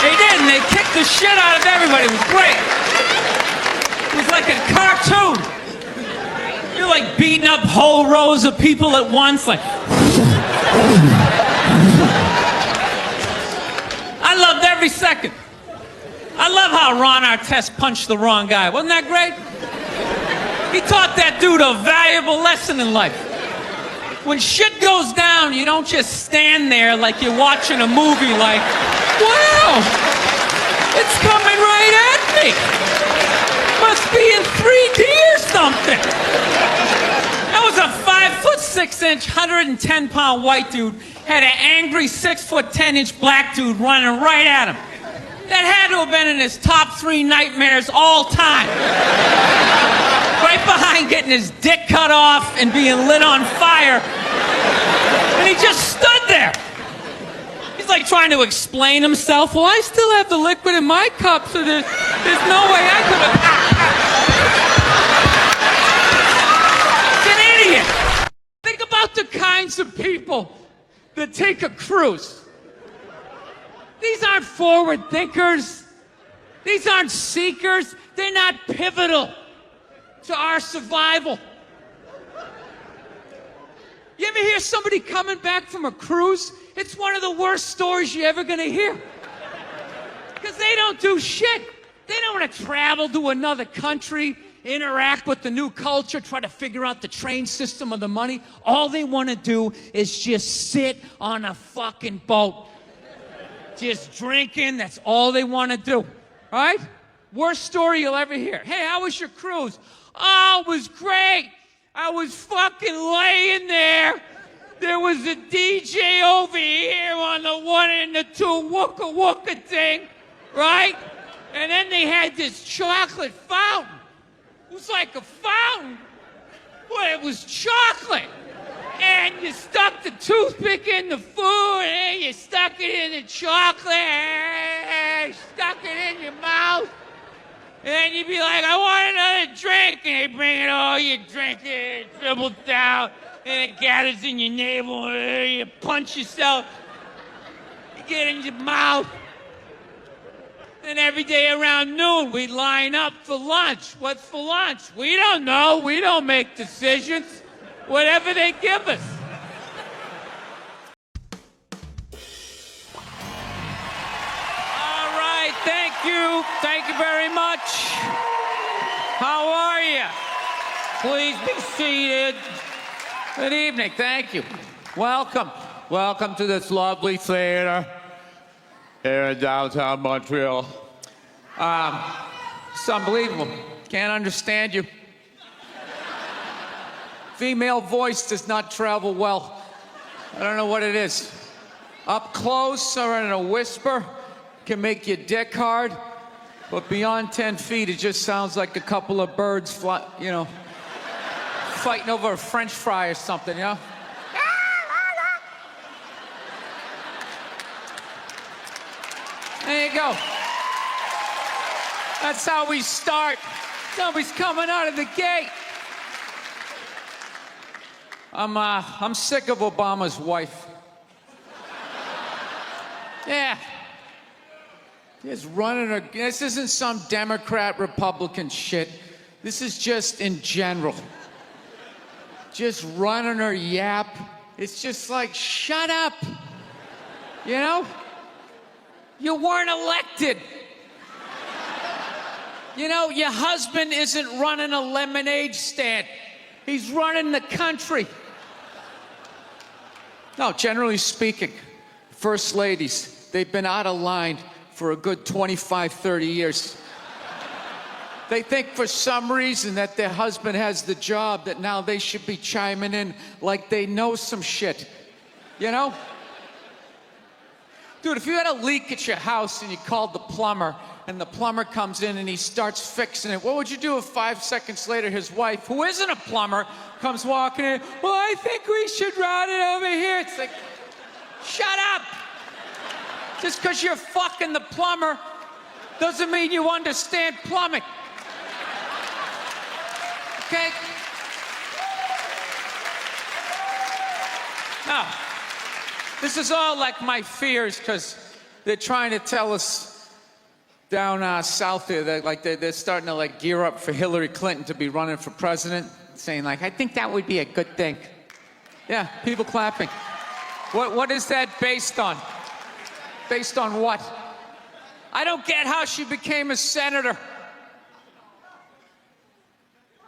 They did, and they kicked the shit out of everybody. It was great. It was like a cartoon. You're like beating up whole rows of people at once, like. I loved every second. I love how Ron Artest punched the wrong guy. Wasn't that great? He taught that dude a valuable lesson in life. When shit goes down, you don't just stand there like you're watching a movie like, wow, it's coming right at me. Must be in 3D or something. That was a 5'6", 110-pound white dude, had an angry 6'10" black dude running right at him. That had to have been in his top 3 nightmares all time. Right behind getting his dick cut off and being lit on fire. And he just stood there. He's like trying to explain himself. Well, I still have the liquid in my cup, so there's no way I could have. He's an idiot. Think about the kinds of people that take a cruise. These aren't forward thinkers. These aren't seekers. They're not pivotal to our survival. You ever hear somebody coming back from a cruise? It's one of the worst stories you're ever gonna hear. Because they don't do shit. They don't want to travel to another country, interact with the new culture, try to figure out the train system or the money. All they want to do is just sit on a fucking boat. Just drinking, that's all they want to do. All right? Worst story you'll ever hear. Hey, how was your cruise? Oh, it was great. I was fucking laying there. There was a DJ over here on the 1 and the 2 wooka wooka thing, right? And then they had this chocolate fountain. It was like a fountain, but it was chocolate. And you stuck the toothpick in the food, and you stuck it in the chocolate, and you stuck it in your mouth. And then you'd be like, I want another drink. And they bring it all, you drink it, it dribbles down, and it gathers in your navel, and you punch yourself. You get in your mouth. And every day around noon, we'd line up for lunch. What's for lunch? We don't know. We don't make decisions. Whatever they give us. All right, thank you. Thank you very much. How are you? Please be seated. Good evening. Thank you. Welcome. Welcome to this lovely theater here in downtown Montreal. It's unbelievable. Can't understand you. Female voice does not travel well. I don't know what it is. Up close or in a whisper can make your dick hard, but beyond 10 feet, it just sounds like a couple of birds fighting over a French fry or something, you know? There you go. That's how we start. Somebody's coming out of the gate. I'm sick of Obama's wife. Yeah. Just running her. This isn't some Democrat, Republican shit. This is just in general. Just running her yap. It's just like, shut up. You know? You weren't elected. You know, your husband isn't running a lemonade stand. He's running the country. No, generally speaking, first ladies, they've been out of line for a good 25, 30 years. They think for some reason that their husband has the job, that now they should be chiming in like they know some shit. You know? Dude, if you had a leak at your house and you called the plumber, and the plumber comes in and he starts fixing it, what would you do if 5 seconds later his wife, who isn't a plumber, comes walking in? Well, I think we should route it over here. It's like, shut up! Just because you're fucking the plumber doesn't mean you understand plumbing. Okay? No. This is all like my fears, because they're trying to tell us down south here that like they're starting to like gear up for Hillary Clinton to be running for president, saying like, I think that would be a good thing. Yeah, people clapping. What is that based on? Based on what? I don't get how she became a senator.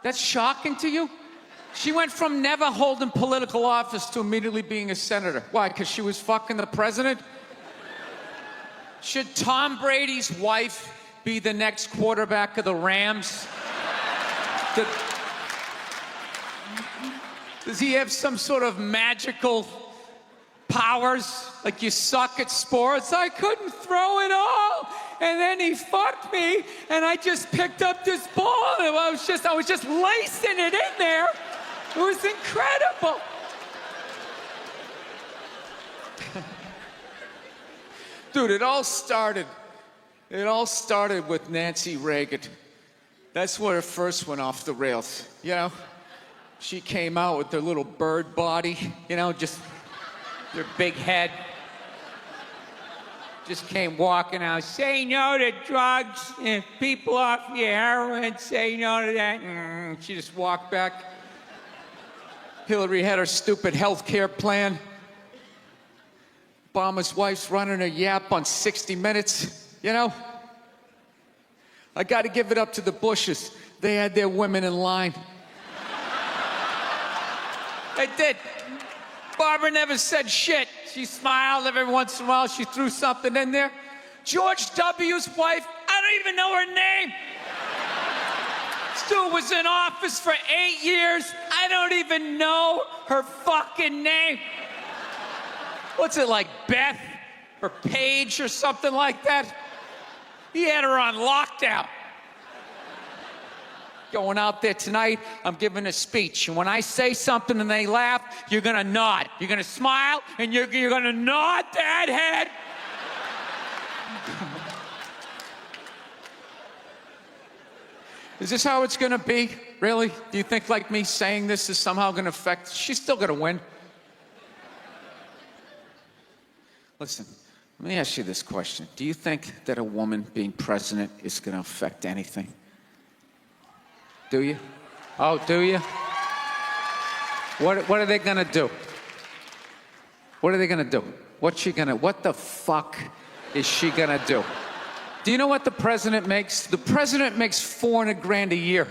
That's shocking to you? She went from never holding political office to immediately being a senator. Why? Because she was fucking the president? Should Tom Brady's wife be the next quarterback of the Rams? Does he have some sort of magical powers? Like, you suck at sports? I couldn't throw it all, and then he fucked me, and I just picked up this ball, and I was just lacing it in there. It was incredible. Dude, it all started with Nancy Reagan. That's where it first went off the rails, you know? She came out with her little bird body, you know, just their big head. Just came walking out, say no to drugs, and people off your heroin, say no to that. She just walked back. Hillary had her stupid health care plan. Obama's wife's running a yap on 60 Minutes, you know? I got to give it up to the Bushes. They had their women in line. They did. Barbara never said shit. She smiled every once in a while. She threw something in there. George W.'s wife, I don't even know her name. This dude was in office for 8 years. I don't even know her fucking name. What's it, like Beth or Paige or something like that? He had her on lockdown. Going out there tonight, I'm giving a speech. And when I say something and they laugh, you're gonna nod. You're gonna smile, and you're gonna nod that head. Is this how it's gonna be? Really? Do you think like me saying this is somehow gonna affect? She's still gonna win. Listen, let me ask you this question. Do you think that a woman being president is gonna affect anything? Do you? Oh, do you? What are they gonna do? What are they gonna do? What the fuck is she gonna do? Do you know what the president makes? The president makes $400,000 a year.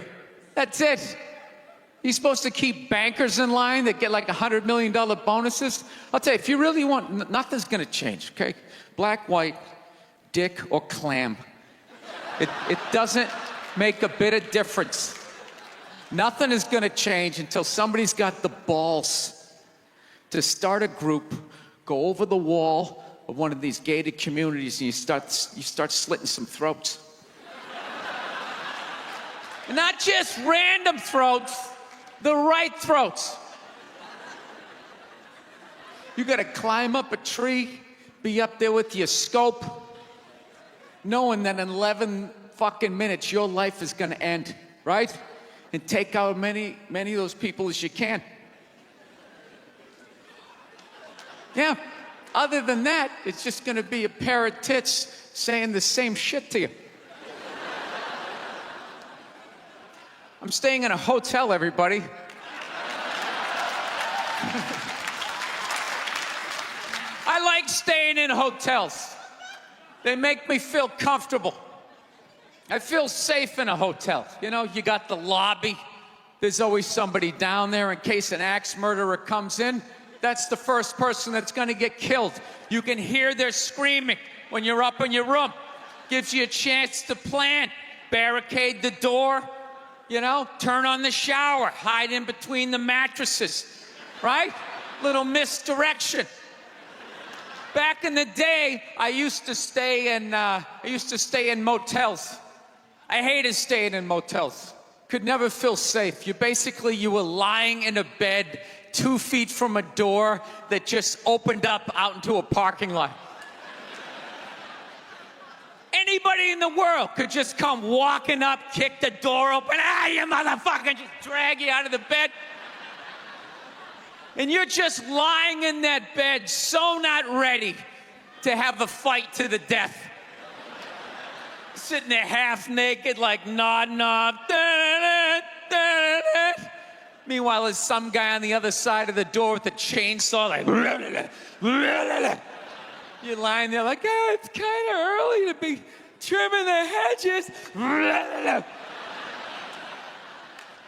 That's it. He's supposed to keep bankers in line that get like $100 million bonuses. I'll tell you, if you really want, nothing's gonna change, okay? Black, white, dick, or clam. It doesn't make a bit of difference. Nothing is gonna change until somebody's got the balls to start a group, go over the wall of one of these gated communities, and you start slitting some throats. And not just random throats, the right throats. You gotta climb up a tree, be up there with your scope, knowing that in 11 fucking minutes your life is gonna end, right? And take out many of those people as you can. Yeah. Other than that, it's just gonna be a pair of tits saying the same shit to you. I'm staying in a hotel, everybody. I like staying in hotels. They make me feel comfortable. I feel safe in a hotel. You know, you got the lobby. There's always somebody down there in case an axe murderer comes in. That's the first person that's gonna get killed. You can hear their screaming when you're up in your room. Gives you a chance to plan. Barricade the door, you know, turn on the shower, hide in between the mattresses, right? Little misdirection. Back in the day, I used to stay in motels. I hated staying in motels. Could never feel safe. You were lying in a bed 2 feet from a door that just opened up out into a parking lot. Anybody in the world could just come walking up, kick the door open, you motherfucker, just drag you out of the bed. And you're just lying in that bed, so not ready to have a fight to the death. Sitting there half naked, like nod. Meanwhile, there's some guy on the other side of the door with a chainsaw, like. You're lying there like, it's kind of early to be trimming the hedges.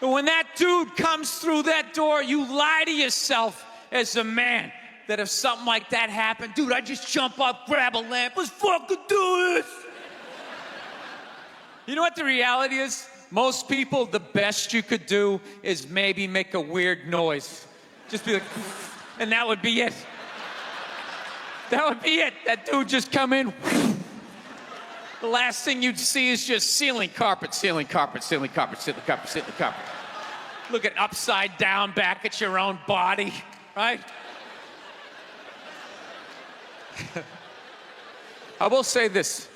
And when that dude comes through that door, you lie to yourself as a man that if something like that happened, dude, I'd just jump up, grab a lamp, let's fucking do this. You know what the reality is? Most people, the best you could do is maybe make a weird noise. Just be like, and that would be it. That would be it. That dude just come in. The last thing you'd see is just ceiling carpet. Looking upside down back at your own body, right? I will say this.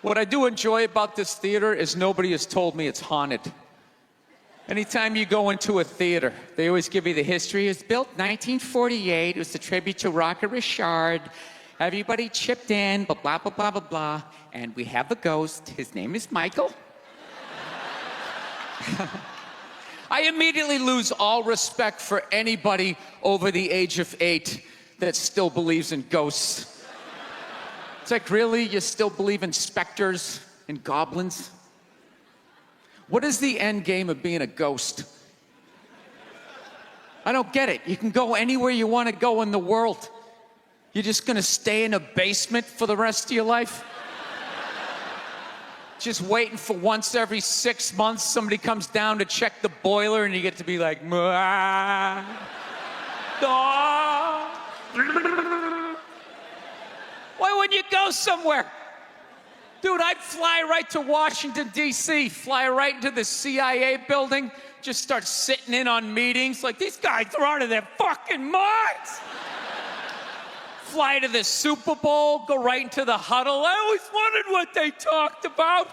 What I do enjoy about this theater is nobody has told me it's haunted. Anytime you go into a theater, they always give you the history. It was built 1948. It was a tribute to Rocket Richard. Everybody chipped in, blah, blah, blah, blah, blah, blah. And we have a ghost. His name is Michael. I immediately lose all respect for anybody over the age of 8 that still believes in ghosts. It's like, really? You still believe in specters and goblins? What is the end game of being a ghost? I don't get it. You can go anywhere you want to go in the world. You're just gonna stay in a basement for the rest of your life? Just waiting for once every 6 months somebody comes down to check the boiler and you get to be like, why wouldn't you go somewhere? Dude, I'd fly right to Washington, D.C., fly right into the CIA building, just start sitting in on meetings. Like, these guys are out of their fucking minds. Fly to the Super Bowl, go right into the huddle. I always wondered what they talked about.